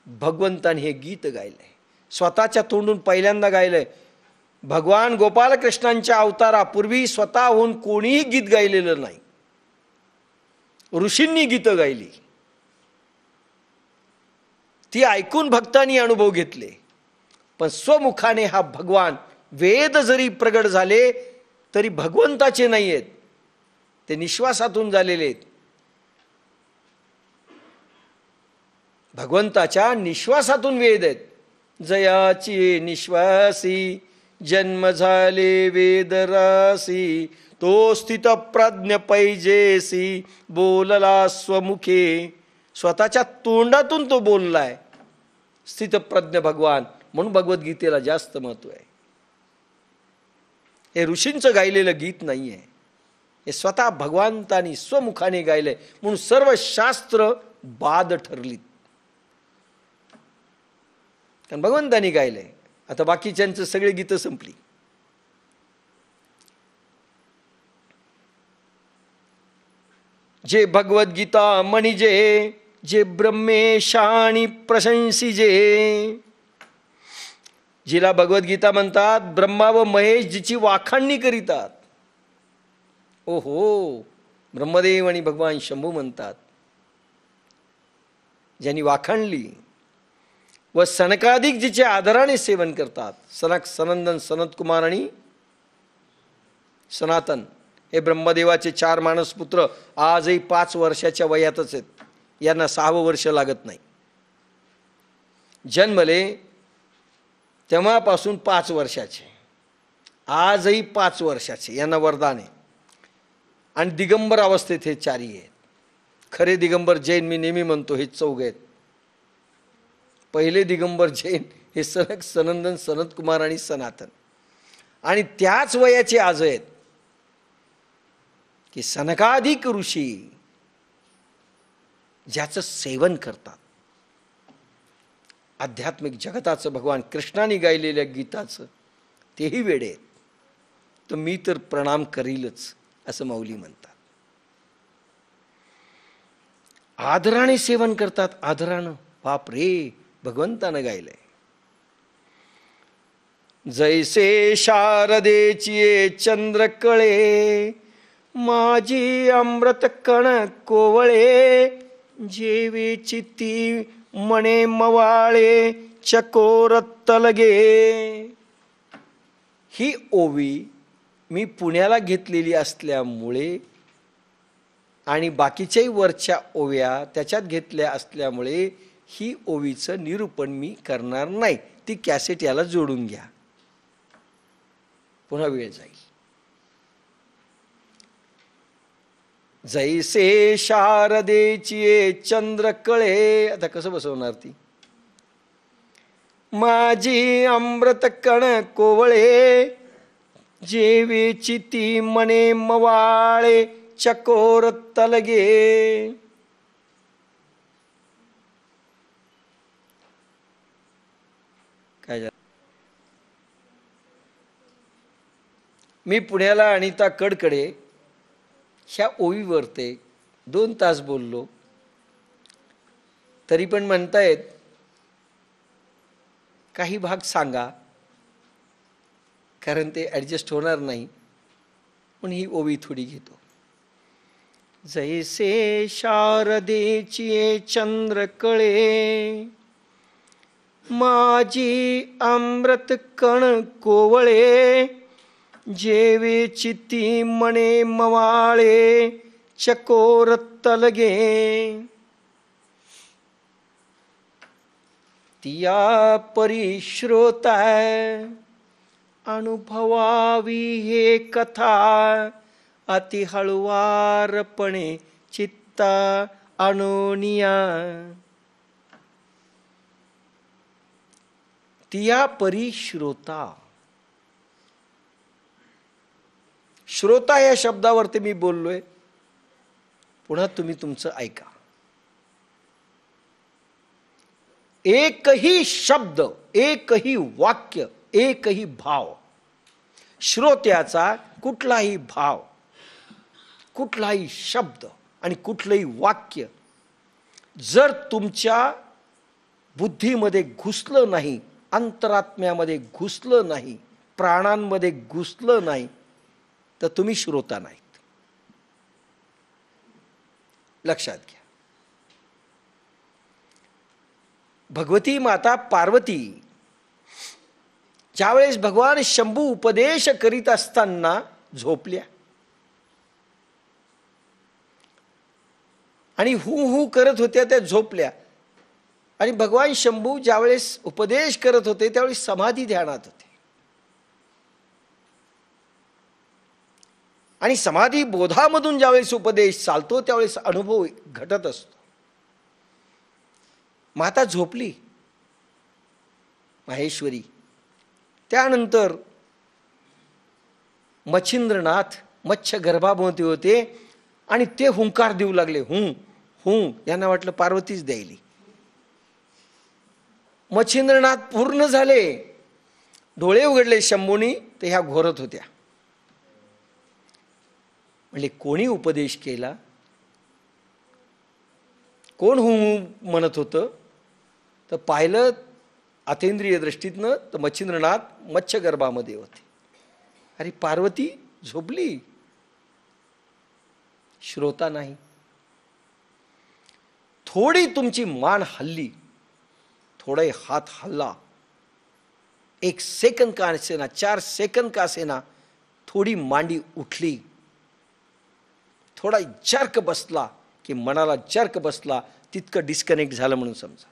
भगवंताने हे गीत गायलंय. स्वतःच्या तोंडून पहिल्यांदा गायलंय. भगवान गोपालकृष्णांच्या अवतारापूर्वी स्वतःहून कोणीही गीत गायलेलं नाही. ऋषींनी गीतं गायली, ती ऐकून भक्तांनी अनुभव घेतले. पण स्वमुखाने हा भगवान, वेद जरी प्रगट झाले तरी भगवंताचे नाही आहेत, ते निश्वासातून झालेले आहेत. भगवंताच्या निश्वासातून वेद आहेत. जयाची निश्वासी जन्म झाले वेदरासी, तो स्थित प्रज्ञ पैजेसी बोलला स्वमुखे. स्वतःच्या तोंडातून तो बोललाय, स्थितप्रज्ञ भगवान. म्हणून भगवद्गीतेला जास्त महत्व आहे. हे ऋषींचं गायलेलं गीत नाही आहे, हे स्वतः भगवंतानी स्वमुखाने गायलंय. म्हणून सर्व शास्त्र बाद ठरलीत, कारण भगवंतानी गायलंय. आता बाकीच्यांचं सगळे गीतं संपली. जे भगवद्गीता म्हणजे जे ब्रह्मेशाणी प्रशंसिजे. जिला भगवद्गीता म्हणतात, ब्रह्मा व महेश जिची वाखाणणी करीतात. ओहो, ब्रह्मदेव आणि भगवान शंभू म्हणतात, ज्यांनी वाखाणली. व सनकाधिक जिचे आदराने सेवन करतात. सनक, सनंदन, सनतकुमार आणि सनातन हे ब्रह्मदेवाचे 4 मानसपुत्र आजही 5 वर्षाच्या वयातच आहेत. यांना 6वं वर्ष लागत नाही. जन्मले तेव्हापासून 5 वर्षाचे, आजही 5 वर्षाचे, यांना वरदान आहे. आणि दिगंबर अवस्थेत हे 4ही आहेत. खरे दिगंबर जैन मी नेहमी म्हणतो हे 4 आहेत. पहिले दिगंबर जैन हे सनक, सनंदन, सनतकुमार आणि सनातन. आणि त्याच वयाचे आज आहेत की सनकाधिक ऋषी ज्याचं सेवन करतात. आध्यात्मिक जगताचं, भगवान कृष्णाने गायलेल्या गीताचं तेही वेडे आहेत. तर मी तर प्रणाम करीलच, असं माऊली म्हणतात. आदराने सेवन करतात, आदरानं. बाप रे, भगवंतानं गायलंय. जैसे शारदेची चंद्रकळे, माझी अमृत कण कोवळे, जेवे चित्ती मणे मवाळे चकोर तलगे. ही ओवी मी पुण्याला घेतलेली असल्यामुळे आणि बाकीच्याही वरच्या ओव्या त्याच्यात घेतल्या असल्यामुळे ही ओवीचं निरूपण मी करणार नाही. ती कॅसेट याला जोडून घ्या, पुन्हा वेळ जाईल. जैसे शारदेची चंद्र कळे. आता कसं बसवणार ती? माझी अमृत कण कोवळे जेवेची ती मने मवाळे चकोर तलगे. काय झालं? मी पुण्याला अनिता कडकडे ह्या ओवीवर ते 2 तास बोललो, तरी पण म्हणतायत काही भाग सांगा, कारण ते ॲडजस्ट होणार नाही, पण ही ओवी थोडी घेतो. जैसे शारदेची चंद्र कळे माझी अमृत कण कोवळे जेवेची ती मणे मवाळे चकोर तलगे. तिया परी श्रोता अनुभवावी हे कथा अति हळुवारपणे चित्ता अनोनिया. तिया परी श्रोता. श्रोता या शब्दावरती मी बोललोय, पुन्हा तुम्ही तुमचं ऐका. एकही शब्द, एकही वाक्य, एकही भाव, श्रोत्याचा कुठलाही भाव, कुठलाही शब्द आणि कुठलंही वाक्य जर तुमच्या बुद्धीमध्ये घुसलं नाही, अंतरात्म्यामध्ये घुसलं नाही, प्राणांमध्ये घुसलं नाही, तर तुम्ही श्रोता नाहीत. लक्षात घ्या. भगवती माता पार्वती ज्यावेळेस भगवान शंभू उपदेश करीत असताना झोपल्या आणि हू हू करत होत्या, त्या झोपल्या. आणि भगवान शंभू ज्यावेळेस उपदेश करत होते त्यावेळेस समाधी ध्यानात होते. आणि समाधी बोधामधून ज्यावेळेस उपदेश चालतो त्यावेळेस अनुभव घटत असतो. माता झोपली माहेश्वरी. त्यानंतर मच्छिंद्रनाथ मत्स्य गर्भाभोवती होते आणि ते हुंकार देऊ लागले, हुं हुं. यांना वाटलं पार्वतीच द्यायली. मच्छिंद्रनाथ पूर्ण झाले, डोळे उघडले शंभूनी, तर ह्या घोरत होत्या. म्हणजे कोणी उपदेश केला, कोण हुं म्हणत होतं, तर पाहिलं अतींद्रिय दृष्टीतनं तर मच्छिंद्रनाथ मत्स्य गर्भामध्ये होते. अरे पार्वती झोपली, श्रोता नाही. थोडी तुमची मान हल्ली, थोडा हात हल्ला, 1 सेकंद का असेना, 4 सेकंद का असेना, थोडी मांडी उठली, थोडा जर्क बसला की मनाला जर्क बसला, तितकं डिस्कनेक्ट झालं म्हणून समजा.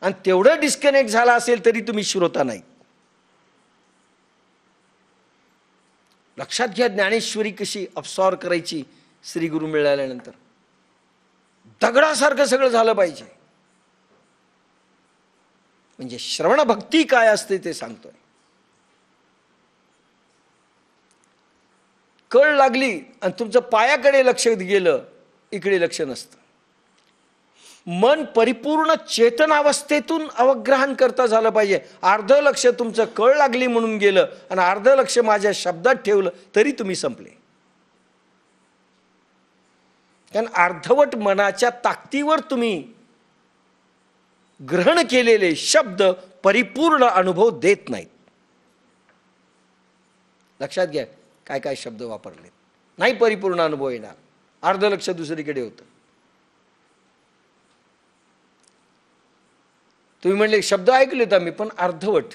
आणि तेवढं डिस्कनेक्ट झाला असेल तरी तुम्ही श्रोता नाही. लक्षात घ्या ज्ञानेश्वरी कशी अब्सॉर्ब करायची. श्री गुरु मिळाल्यानंतर दगडासारखं सगळं झालं पाहिजे. म्हणजे श्रवण भक्ती काय असते ते सांगतोय. कळ लागली आणि तुमचं पायाकडे लक्ष गेलं, इकडे लक्ष नसतं. मन परिपूर्ण चेतनावस्थेतून अवग्रहण करता झालं पाहिजे. अर्ध लक्ष तुमचं कळ लागली म्हणून गेलं आणि अर्ध लक्ष माझ्या शब्दात ठेवलं तरी तुम्ही संपले. कारण अर्धवट मनाच्या ताकदीवर तुम्ही ग्रहण केलेले शब्द परिपूर्ण अनुभव देत नाहीत. लक्षात घ्या काय काय शब्द वापरले, नाही परिपूर्ण अनुभव येणार. अर्ध लक्ष दुसरीकडे होतं. तुम्ही म्हणले शब्द ऐकलेत आम्ही, पण अर्धवट.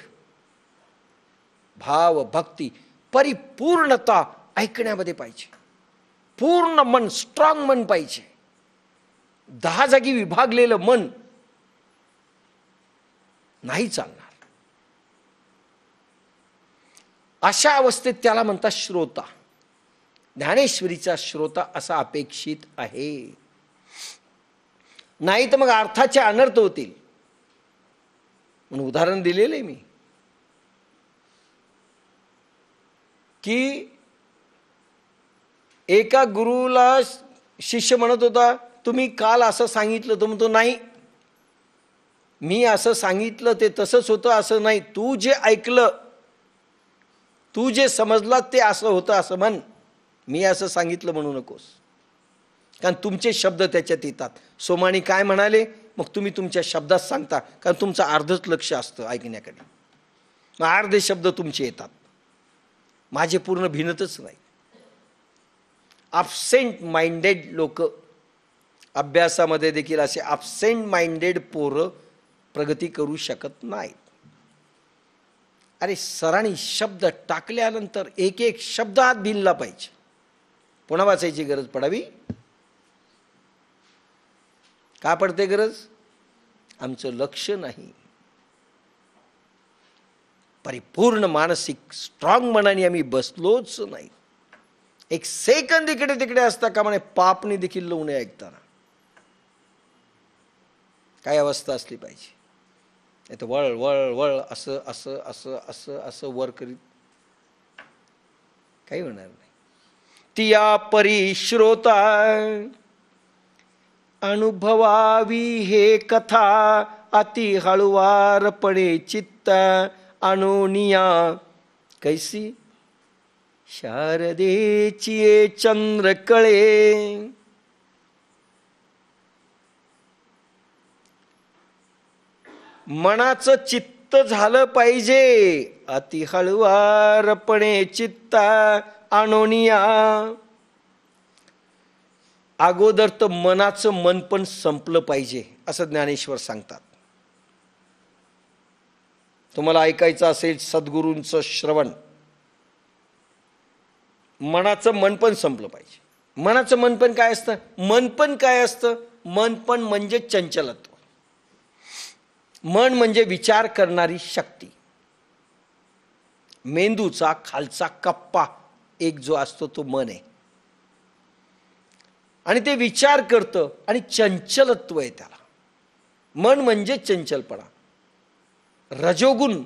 भाव भक्ती परिपूर्णता ऐकण्यामध्ये पाहिजे. पूर्ण मन, स्ट्रॉंग मन पाहिजे. 10 जागी विभागलेलं मन नाही चालणार. अशा अवस्थेत त्याला म्हणतात श्रोता. ज्ञानेश्वरीचा श्रोता असा अपेक्षित आहे. नाही तर मग अर्थाचे अनर्थ होतील. म्हणून उदाहरण दिलेलं आहे मी की एका गुरुला शिष्य म्हणत होता, तुम्ही काल असं सांगितलं. तो म्हणतो नाही, मी असं सांगितलं ते तसंच होतं असं नाही. तू जे ऐकलं, तू जे समजला ते असं होतं असं म्हण. मी असं सांगितलं म्हणू नकोस, कारण तुमचे शब्द त्याच्यात येतात. सोमाणी काय म्हणाले, मग तुम्ही तुमच्या शब्दात सांगता, कारण तुमचं अर्धच लक्ष असतं ऐकण्याकडे. मग अर्धे शब्द तुमचे येतात, माझे पूर्ण भिनतच नाही. ॲबसेंट माइंडेड लोक, अभ्यासामध्ये देखील असे ॲबसेंट माइंडेड पोरं प्रगती करू शकत नाहीत. अरे सरांनी शब्द टाकल्यानंतर एक एक शब्द आत भिनला पाहिजे. पुन्हा वाचायची गरज पडावी. का पडते गरज? आमचं लक्ष नाही. परिपूर्ण मानसिक स्ट्रॉंग मनाने आम्ही बसलोच नाही. एक सेकंद इकडे तिकडे असता का म्हणे पापनी देखील लावून ऐकताना काय अवस्था असली पाहिजे. नाही तर वळ वळ वळ असं असं असं असं असं वर करीत काही होणार नाही. तिया परी श्रोता अनुभवावी हे कथा, अति हळुवारपणे चित्त अनुनिया. कैसी शारदेची चंद्र कळे, मनाचं चित्त झालं पाहिजे. अति हळुवारपणे चित्त अनुनिया. अगोदर तर मनाचं मन पण संपलं पाहिजे असं ज्ञानेश्वर सांगतात. तुम्हाला ऐकायचं असेल सद्गुरूंचं श्रवण, मनाचं मन पण संपलं पाहिजे. मनाचं मन पण काय असतं? मन पण काय असतं? मन पण म्हणजे चंचलत्व. मन म्हणजे विचार करणारी शक्ती. मेंदूचा खालचा कप्पा एक जो असतो तो मन आहे, आणि ते विचार करतं आणि चंचलत्व आहे त्याला. मन म्हणजे चंचलपणा. रजोगुण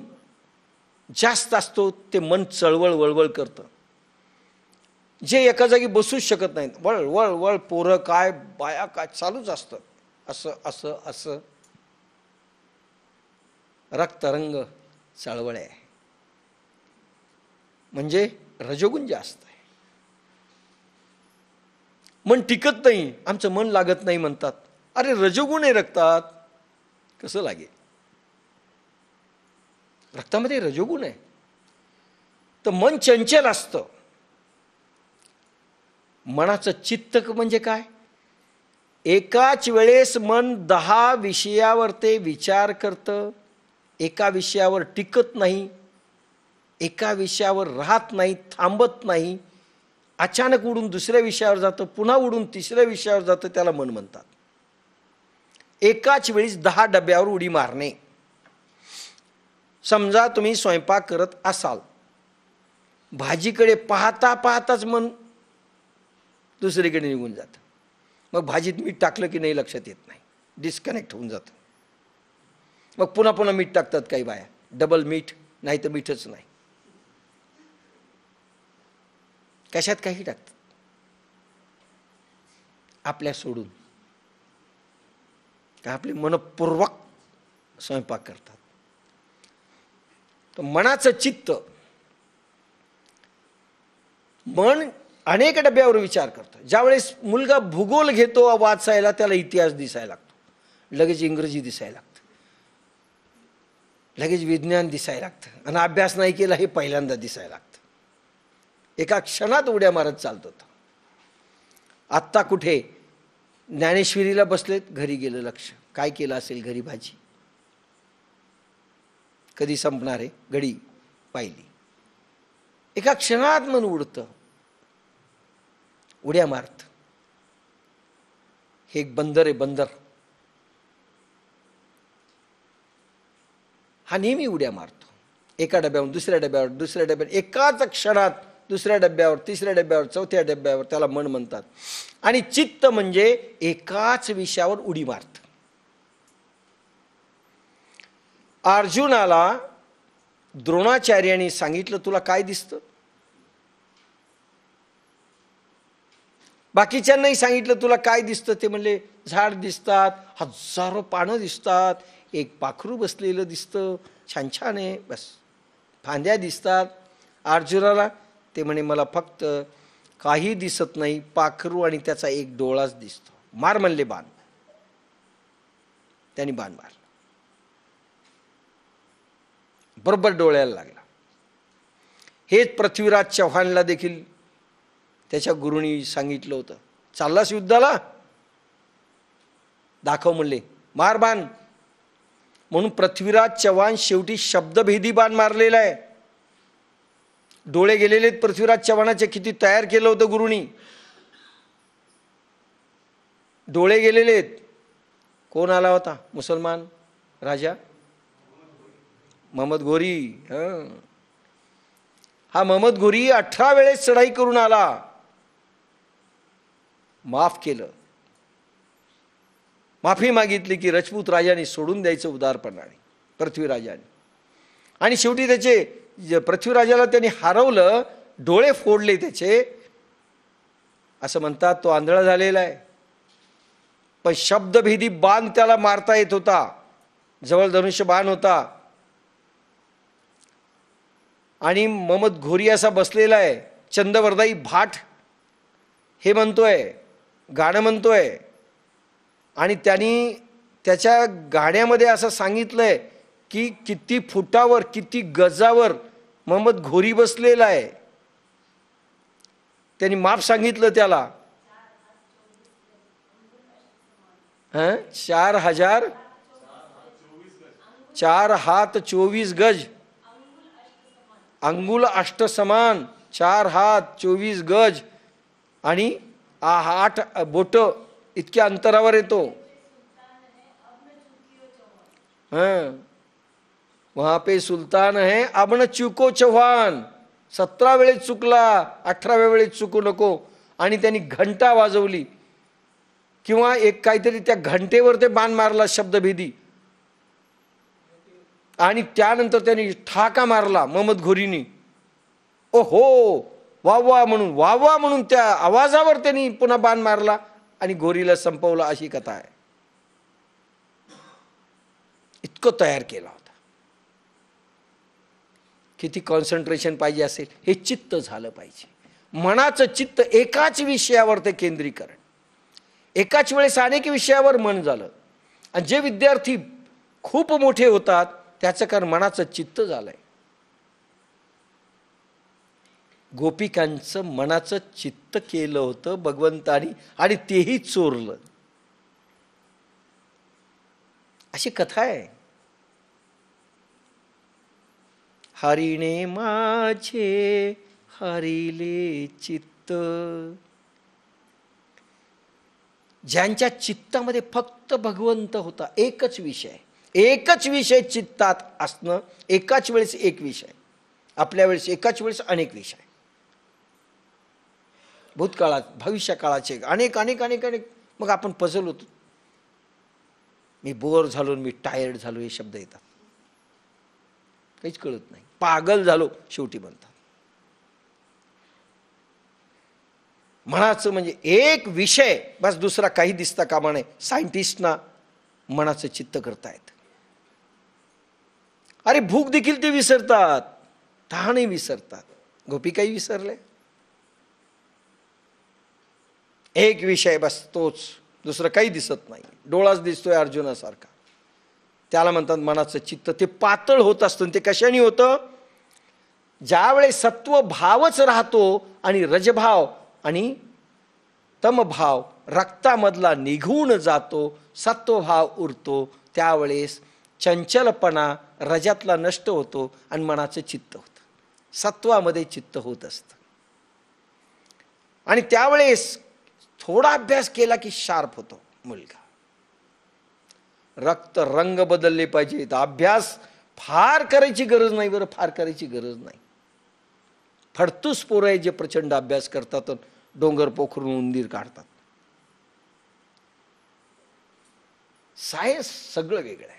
जास्त असतो ते मन चळवळ वळवळ करतं. जे एका जागी बसूच शकत नाहीत, वळ वळ वळ, पोरं काय बाया काय चालूच असतं. असं असं असं रक्तरंग चळवळ आहे, म्हणजे रजोगुण जास्त आहे. मन टिकत नाही, आमचं मन लागत नाही म्हणतात. अरे रजोगुण आहे रक्तात, कसं लागेल? रक्तामध्ये रजोगुण आहे तर मन चंचल असतं. मनाचं चित्त म्हणजे काय? एकाच वेळेस मन 10 विषयावर ते विचार करतं. एका विषयावर टिकत नाही, एका विषयावर राहत नाही, थांबत नाही. अचानक उडून दुसऱ्या विषयावर जातं, पुन्हा उडून तिसऱ्या विषयावर जातं. त्याला मन म्हणतात. एकाच वेळीस 10 डब्यावर उडी मारणे. समजा तुम्ही स्वयंपाक करत असाल, भाजीकडे पाहता पाहताच मन दुसरीकडे निघून जातं. मग भाजीत मीठ टाकलं की नाही लक्षात येत नाही, डिस्कनेक्ट होऊन जातं. मग पुन्हा पुन्हा मीठ टाकतात काही बाया, डबल मीठ, नाही तर मीठच नाही. कशात काही टाकतात आपल्या सोडून, का आपले मनपूर्वक स्वयंपाक करतात. तर मनाचं चित्त, मन अनेक डब्यावर विचार करतं. ज्यावेळेस मुलगा भूगोल घेतो वाचायला, त्याला इतिहास दिसायला लागतो, लगेच इंग्रजी दिसायला लागतं, लगेच विज्ञान दिसायला लागतं, आणि अभ्यास नाही केला हे पहिल्यांदा दिसायला लागतं. एका क्षणात उड्या मारत चालत होता. आत्ता कुठे ज्ञानेश्वरीला बसलेत, घरी गेलं लक्ष, काय केलं असेल घरी भाजी. कधी संपणार आहे घडी पाहिली. एका क्षणात मन उडतं, उड्या मारत. हे एक बंदर आहे, बंदर. हा नेहमी उड्या मारतो, एका डब्यावर दुसऱ्या डब्यावर, दुसऱ्या डब्यावर, एकाच क्षणात दुसऱ्या डब्यावर, तिसऱ्या डब्यावर, चौथ्या डब्यावर. त्याला मन म्हणतात. आणि चित्त म्हणजे एकाच विषयावर उडी मारत. अर्जुनाला द्रोणाचार्यांनी सांगितलं, तुला काय दिसतं? बाकीच्यांनाही सांगितलं, तुला काय दिसतं? ते म्हणले, झाड दिसतात, हजारो पानं दिसतात, एक पाखरू बसलेलं दिसतं, छान छान आहे, बस फांद्या दिसतात. अर्जुनाला ते म्हणे, मला फक्त काही दिसत नाही, पाखरू आणि त्याचा एक डोळाच दिसतो. मार म्हणले बाण. त्यांनी बाण मारला, बरोबर डोळ्याला लागला. हेच पृथ्वीराज चव्हाणला देखील त्याच्या गुरुनी सांगितलं होतं, चाललास युद्धाला, दाखव म्हणले, मार बाण. म्हणून पृथ्वीराज चव्हाण शेवटी शब्दभेदी बाण मारलेला आहे. डोळे गेलेले पृथ्वीराज चव्हाणाचे. किती तयार केलं होतं गुरुनी, डोळे गेलेलेत. कोण आला होता? मुसलमान राजा महमद घोरी. हा महमद घोरी 18 वेळेस चढाई करून आला, माफ केलं, माफी मागितली की राजपूत राजाने सोडून द्यायचं उदारपणाने, पृथ्वीराजाने. आणि शेवटी त्याचे पृथ्वीराजाला त्यांनी हरवलं, डोळे फोडले त्याचे. असं म्हणतात तो आंधळा झालेला आहे, पण शब्दभेदी बाण त्याला मारता येत होता. जवळ धनुष्य बाण होता. आणि महमद घोरी असा बसलेला आहे, चंदवरदाई भाट हे म्हणतोय, गाणं म्हणतोय. आणि त्यांनी त्याच्या गाण्यामध्ये असं सांगितलंय की किती फुटावर, किती गजावर महमद घोरी बसलेला आहे. त्यांनी माप सांगितलं त्याला, 4 हात 24 गज, अंगुल अष्ट समान, 4 हात 24 गज आणि 8 बोट इतक्या अंतरावर येतो. वहां पे सुलतान है अब न चुको चव्हाण. 17 वेळेस चुकला, 18व्या वेळेस चुकू नको. आणि त्यांनी घंटा वाजवली किंवा एक काहीतरी त्या घंटेवर ते बाण मारला शब्दभेदी. आणि त्यानंतर त्यांनी ठाका मारला महमद घोरीनी. ओहो वा वा म्हणून, वा वा म्हणून त्या आवाजावर त्यांनी पुन्हा बाण मारला आणि घोरीला संपवला. अशी कथा आहे. इतकं तयार केला होता. किती कॉन्सन्ट्रेशन पाहिजे असेल. हे चित्त झालं पाहिजे, मनाचं चित्त एकाच विषयावर ते केंद्रीकरण. एकाच वेळेस अनेक विषयावर मन झालं. आणि जे विद्यार्थी खूप मोठे होतात त्याचं कारण मनाचं चित्त झालंय. गोपिकांचं मनाचं चित्त केलं होतं भगवंतानी आणि तेही चोरलं. अशी कथा आहे. हरीने माझे हरिले चित्त. ज्यांच्या चित्तामध्ये फक्त भगवंत होता, एकच विषय, एकच विषय चित्तात असणं, एकाच वेळेस एक विषय. आपल्या वेळेस एकाच वेळेस अनेक विषय. भूतकाळात, भविष्य काळाचे अनेक अनेक अनेक अनेक. मग आपण पझल होतो. मी बोर झालो, मी टायर्ड झालो, हे शब्द येतात. काहीच कळत नाही. पागल झालो शेवटी म्हणतात. मनाचं म्हणजे एक विषय बस, दुसरा काही दिसता कामा नये. सायंटिस्टना मनाचं चित्त करतायत. अरे भूक देखील ते विसरतात, तहानही विसरतात. गोपिकाही विसरले. एक विषय बस, तोच, दुसरं काही दिसत नाही. डोळाच दिसतोय अर्जुनासारखा. त्याला म्हणतात मनाचं चित्त. ते पातळ होत असतं. ते कशाने होतं? ज्यावेळेस सत्व भावच राहतो आणि रजभाव आणि तमभाव रक्तामधला निघून जातो, सत्वभाव उरतो, त्यावेळेस चंचलपणा रजातला नष्ट होतो आणि मनाचं चित्त होतं, सत्वामध्ये चित्त होत असतं. आणि त्यावेळेस थोडा अभ्यास केला की शार्प होतो मुलगा. रक्त रंग बदलले पाहिजेत. अभ्यास फार करायची गरज नाही, बरं, फार करायची गरज नाही. फडतूस पोरं आहे जे प्रचंड अभ्यास करतात, डोंगर पोखरून उंदीर काढतात. सायन्स सगळं वेगळं आहे.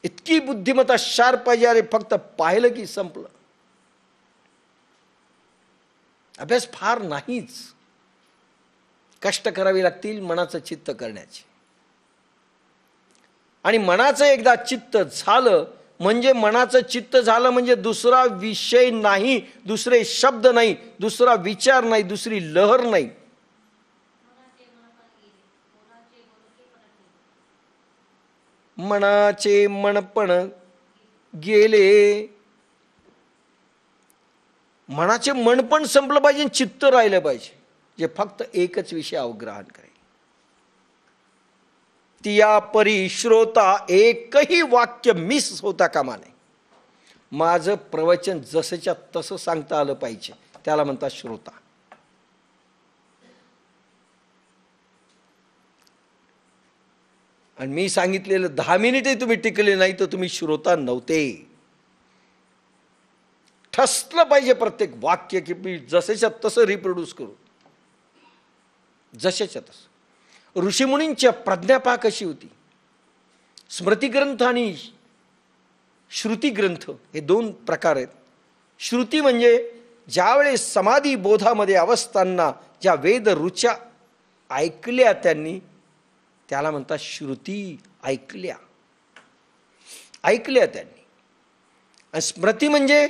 इतकी बुद्धिमत्ता शार्प पाहिजे, अरे फक्त पाहिलं की संपलं. अभ्यास फार नाहीच, कष्ट करावे लागतील मनाचं चित्त करण्याचे. आणि मनाचं एकदा चित्त झालं म्हणजे, मनाचं चित्त झालं म्हणजे दुसरा विषय नाही, दुसरे शब्द नाही, दुसरा विचार नाही, दुसरी लहर नाही. मनाचे मनपण गेले. मनाचे मनपण संपलं पाहिजे, चित्त राहिलं पाहिजे, जे फक्त एकच विषय अवग्रहण करेल. तिया परी श्रोता एकही वाक्य मिस होता कामा नये. माझं प्रवचन जसंच्या तसं सांगता आलं पाहिजे, त्याला म्हणतात श्रोता. आणि मी सांगितलेलं 10 मिनिटे तुम्ही टिकले नाही तर तुम्ही श्रोता नव्हते. ठसलं पाहिजे प्रत्येक वाक्य की मी जसेच्या तसं रिप्रोड्यूस करू, जसेच्या तसं. ऋषीमुनींच्या प्रज्ञापा कशी होती. स्मृतिग्रंथ आणि श्रुतिग्रंथ हे 2 प्रकार आहेत. श्रुती म्हणजे ज्यावेळेस समाधी बोधामध्ये अवस्थांना ज्या वेद रुच्या ऐकल्या त्यांनी, त्याला म्हणतात श्रुती. ऐकल्या त्यांनी. आणि स्मृती म्हणजे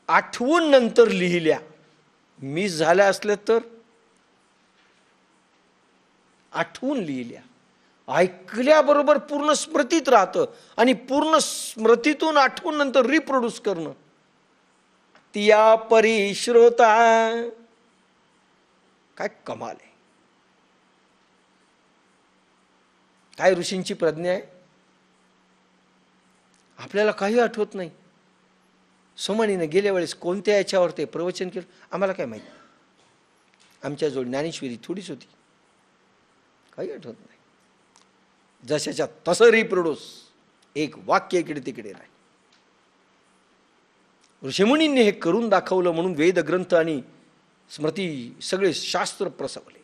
आठवून नंतर लिहिल्या. मिस झाल्या असल्या तर आठवून लिहिल्या. ऐकल्याबरोबर पूर्ण स्मृतीत राहतं आणि पूर्ण स्मृतीतून आठवून नंतर रिप्रोड्यूस करणं. तिया परी श्रोता, काय कमाल आहे. काय ऋषींची प्रज्ञा आहे. आपल्याला काही आठवत नाही. सोमणीने गेल्या वेळेस कोणत्या याच्यावर ते प्रवचन केलं आम्हाला काय माहिती. आमच्याजवळ ज्ञानेश्वरी थोडीच होती, काही आठवत नाही. जशाच्या तसं रिप्रोड्यूस, एक वाक्य इकडे तिकडे नाही. ऋषीमुनींनी हे करून दाखवलं म्हणून वेद ग्रंथ आणि स्मृती सगळे शास्त्र प्रसवले.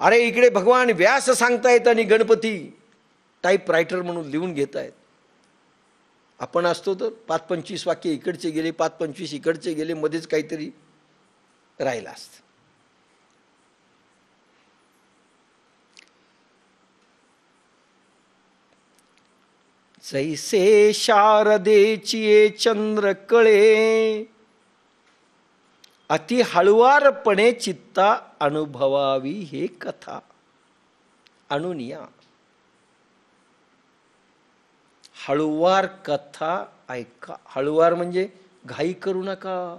अरे इकडे भगवान व्यास सांगतायत आणि गणपती टाईप रायटर म्हणून लिहून घेत आहेत. आपण असतो तर 5-25 वाक्य इकडचे गेले, 5-25 इकडचे गेले, मध्येच काहीतरी राहिला असत. जैसे शारदेची चंद्र कळे, अति हळुवारपणे चित्ता अनुभवावी हे कथा. अनुनिया हळुवार कथा ऐका. हळुवार म्हणजे घाई करू नका.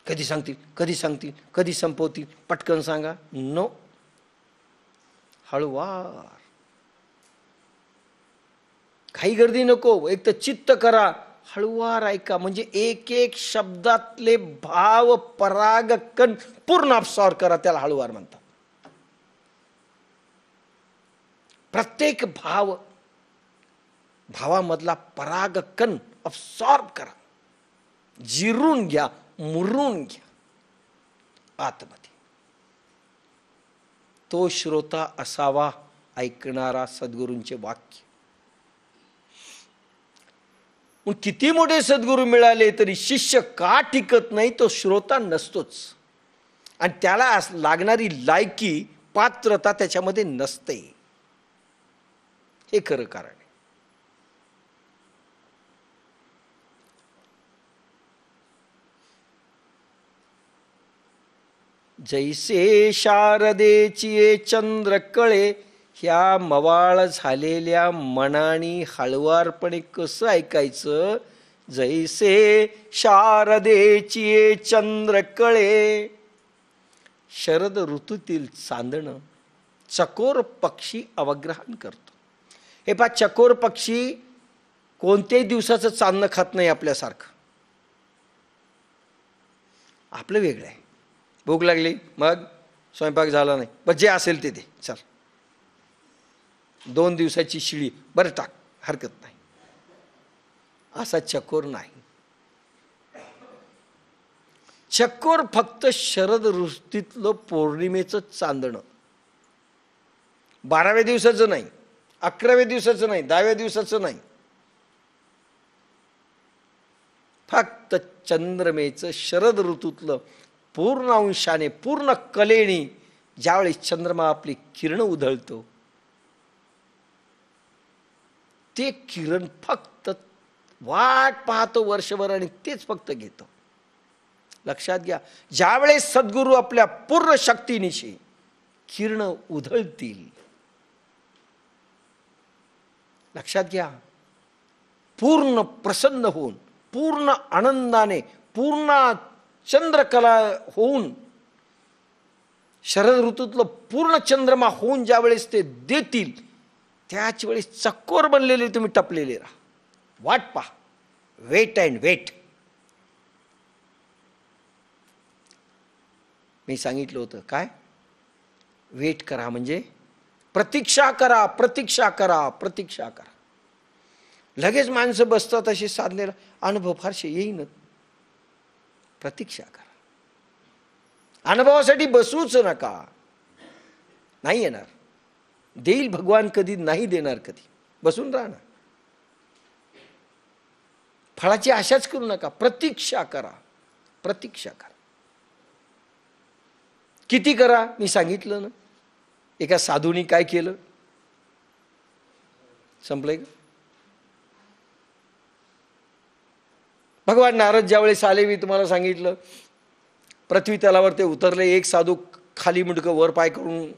कधी सांगतील, कधी सांगतील, कधी संपवतील, पटकन सांगा. नो, हळुवार. काही गर्दी नको. एक तर चित्त करा, हळुवार ऐका. म्हणजे एक एक शब्दातले भाव पराग कण पूर्ण अब्सॉर्ब करा, त्याला हळुवार म्हणतात. प्रत्येक भावामधला पराग कण अब्सॉर्ब करा, जिरून घ्या, मुरून घ्या आतमध्ये. तो श्रोता असावा, ऐकणारा सद्गुरूंचे वाक्य. मग किती मोठे सद्गुरू मिळाले तरी शिष्य का टिकत नाही, तो श्रोता नसतोच. आणि त्याला लागणारी लायकी, पात्रता त्याच्यामध्ये नसते. हे खरं कारण आहे. जैसे शारदेची चंद्र कळे, ह्या मवाळ झालेल्या मनानी हळुवारपणे कसं ऐकायचं. जैसे शारदेची चंद्र कळे, शरद ऋतूतील चांदणं चकोर पक्षी अवग्रहण करतो. हे पहा, चकोर पक्षी कोणत्याही दिवसाचं चांदणं खात नाही आपल्यासारखं. आपलं वेगळं आहे. भूक लागली, मग स्वयंपाक झाला नाही, बस जे असेल ते दे, चल 2 दिवसाची शिळी बरं टाक, हरकत नाही. असा चकोर नाही. चकोर फक्त शरद ऋतूतलं पौर्णिमेचं चांदणं, 12व्या दिवसाचं नाही, 11व्या दिवसाचं नाही, 10व्या दिवसाचं नाही, फक्त चंद्रमेचं शरद ऋतूतलं पूर्ण अंशाने, पूर्ण कलेने ज्यावेळी चंद्रमा आपली किरण उधळतो, ते किरण फक्त वाट पाहतो वर्षभर आणि तेच फक्त घेतो. लक्षात घ्या, ज्यावेळेस सद्गुरू आपल्या पूर्ण शक्तीनिशी किरण उधळतील, लक्षात घ्या, पूर्ण प्रसन्न होऊन, पूर्ण आनंदाने, पूर्ण चंद्रकला होऊन, शरद ऋतूतलं पूर्ण चंद्रमा होऊन ज्यावेळेस ते देतील, त्याच वेळेस चकोर बनलेले तुम्ही टपलेले राहा. वाट पहा, वेट अँड वेट. मी सांगितलं होतं काय, वेट करा म्हणजे प्रतीक्षा करा, प्रतीक्षा करा, प्रतीक्षा करा. लगेच माणसं बसतात अशी साधनेला, अनुभव फारसे येईनच. प्रतीक्षा करा. अनुभवासाठी बसूच नका, नाही येणार. देईल भगवान कधी, नाही देणार कधी. बसून राहा ना. फळाची आशाच करू नका, प्रतीक्षा करा, प्रतीक्षा करा. किती करा, मी सांगितलं ना. एका साधूनी काय केलं, संपलंय का? भगवान नारद ज्यावेळेस आले, मी तुम्हाला सांगितलं, पृथ्वी तलावर ते उतरले. एक साधू खाली मुंडकं वर पाय करून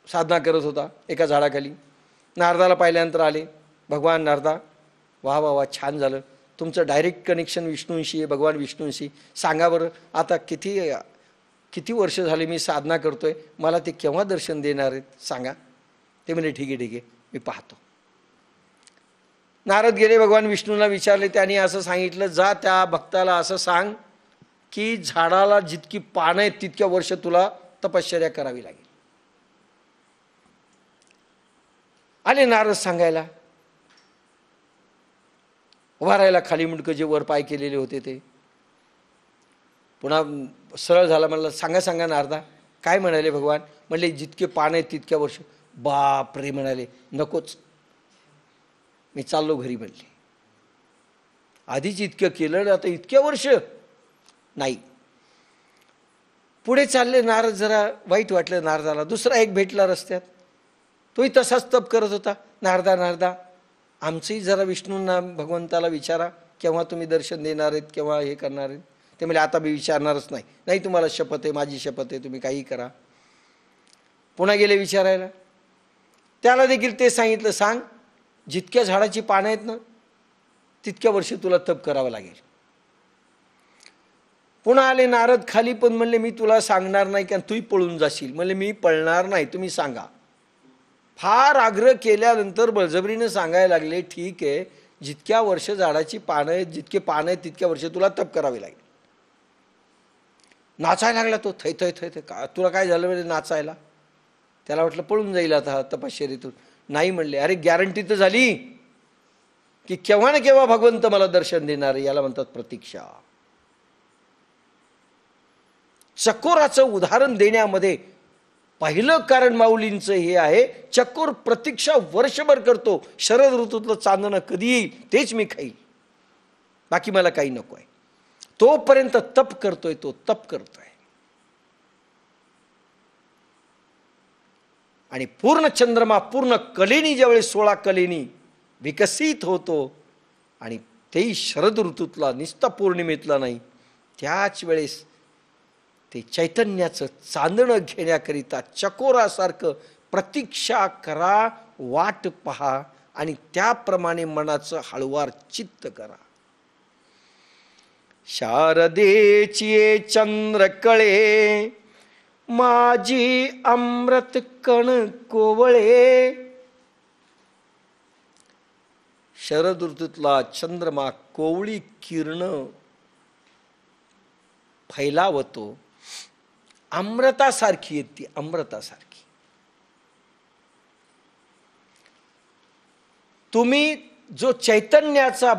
साधना करत होता एका झाडाखाली. नारदाला पाहिल्यानंतर आले, भगवान नारदा, वा वा वा, छान झालं, तुमचं डायरेक्ट कनेक्शन विष्णूंशी आहे, भगवान विष्णूंशी. सांगा बरं, आता किती वर्ष झाले मी साधना करतोय, मला ते केव्हा दर्शन देणार आहेत सांगा. ते म्हणजे ठीक आहे ठीक आहे, मी पाहतो. नारद गेले, भगवान विष्णूला विचारले. त्यांनी असं सांगितलं, जा त्या भक्ताला असं सांग की झाडाला जितकी पानं आहेत तितक्या वर्ष तुला तपश्चर्या करावी लागेल. आले नारद सांगायला. उभा राहायला, खाली मुंडकं जे वर पाय केलेले होते ते पुन्हा सरळ झाला. म्हणलं, सांगा सांगा नारदा, काय म्हणाले भगवान? म्हणले, जितके पानं आहेत तितक्या वर्ष. बाप रे म्हणाले, नकोच, मी चाललो घरी. म्हणले, आधीच इतकं केलं, आता इतक्या वर्ष नाही. पुढे चालले नारद. जरा वाईट वाटलं नारदाला. दुसरा एक भेटला रस्त्यात, तोही तसाच तप करत होता. नारदा नारदा, आमचंही जरा विष्णूंना, भगवंताला विचारा, केव्हा तुम्ही दर्शन देणार आहेत, केव्हा हे करणार आहेत. ते म्हणजे आता मी विचारणारच नाही. नाही, तुम्हाला शपथ आहे, माझी शपथ आहे, तुम्ही काही करा. पुन्हा गेले विचारायला. त्याला देखील ते सांगितलं, सांग, जितक्या झाडाची पानं आहेत ना तितक्या वर्षी तुला तप करावं लागेल. पुन्हा आले नारद खाली. पण म्हणले, मी तुला सांगणार नाही, कारण तूही पळून जाशील. म्हणले, मी पळणार नाही, तुम्ही सांगा. फार आग्रह केल्यानंतर बळजबरीनं सांगायला लागले, ठीक आहे, जितक्या वर्ष झाडाची पानं आहेत, जितके पानं आहेत तितक्या वर्ष तुला तप करावे लागेल. नाचायला लागला तो, थै थै थै थै. का तुला काय झालं म्हणजे नाचायला? त्याला वाटलं पळून जाईल आता तपश्चर्येतून. नाही म्हणले, अरे गॅरंटी तर झाली की केव्हा ना केव्हा भगवंत मला दर्शन देणार आहे. याला म्हणतात प्रतीक्षा. चकोराचं उदाहरण देण्यामध्ये पहिलं कारण माऊलींचं हे आहे, चकोर प्रतीक्षा वर्षभर करतो. शरद ऋतूतलं चांदणं कधी येईल तेच मी खाईल, बाकी मला काही नको आहे. तोपर्यंत तप करतोय, तो तप करतोय. आणि पूर्ण चंद्रमा पूर्ण कलेनी ज्यावेळेस 16 कलेनी विकसित होतो, आणि तेही शरद ऋतूतला, निस्ता पौर्णिमेतला नाही, त्याच वेळेस ते चैतन्याचं चांदणं घेण्याकरिता चकोरासारखं प्रतीक्षा करा, वाट पहा, आणि त्याप्रमाणे मनाचं हळुवार चित्त करा. शारदेची चंद्रकळे माझी अमृत कण कोवळे. शरद ऋतूतला चंद्रमा कोवळी किरण फैलावतो. अमृतासारखी आहे ती, अमृतासारखी. तुम्ही जो चैतन्याचा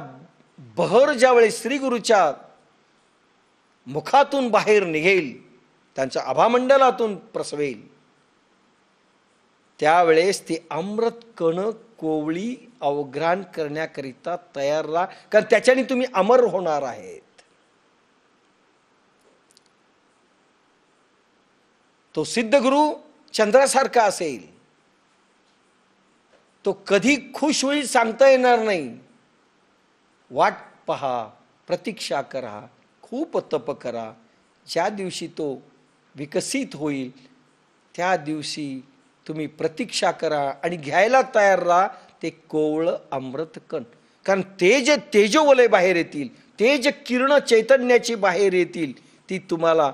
बहर ज्यावेळी श्री गुरुच्या मुखातून बाहेर निघेल, त्यांच्या आभामंडलातून प्रसवेल, त्यावेळेस ती अमृत कण कोवळी अवघ्राण करण्याकरिता तयार राहा, कारण त्याच्याने तुम्ही अमर होणार आहेत. तो सिद्धगुरु चंद्रासारखा असेल, तो कधी खुश होईल सांगता येणार नाही. वाट पहा, प्रतीक्षा करा, खूप तप करा. ज्या दिवशी तो विकसित होईल त्या दिवशी तुम्ही प्रतीक्षा करा आणि घ्यायला तयार राहा ते कोवळं अमृत कण. कारण ते जे तेजोवलय बाहेर येतील, ते जे किरण चैतन्याची बाहेर येतील, ती तुम्हाला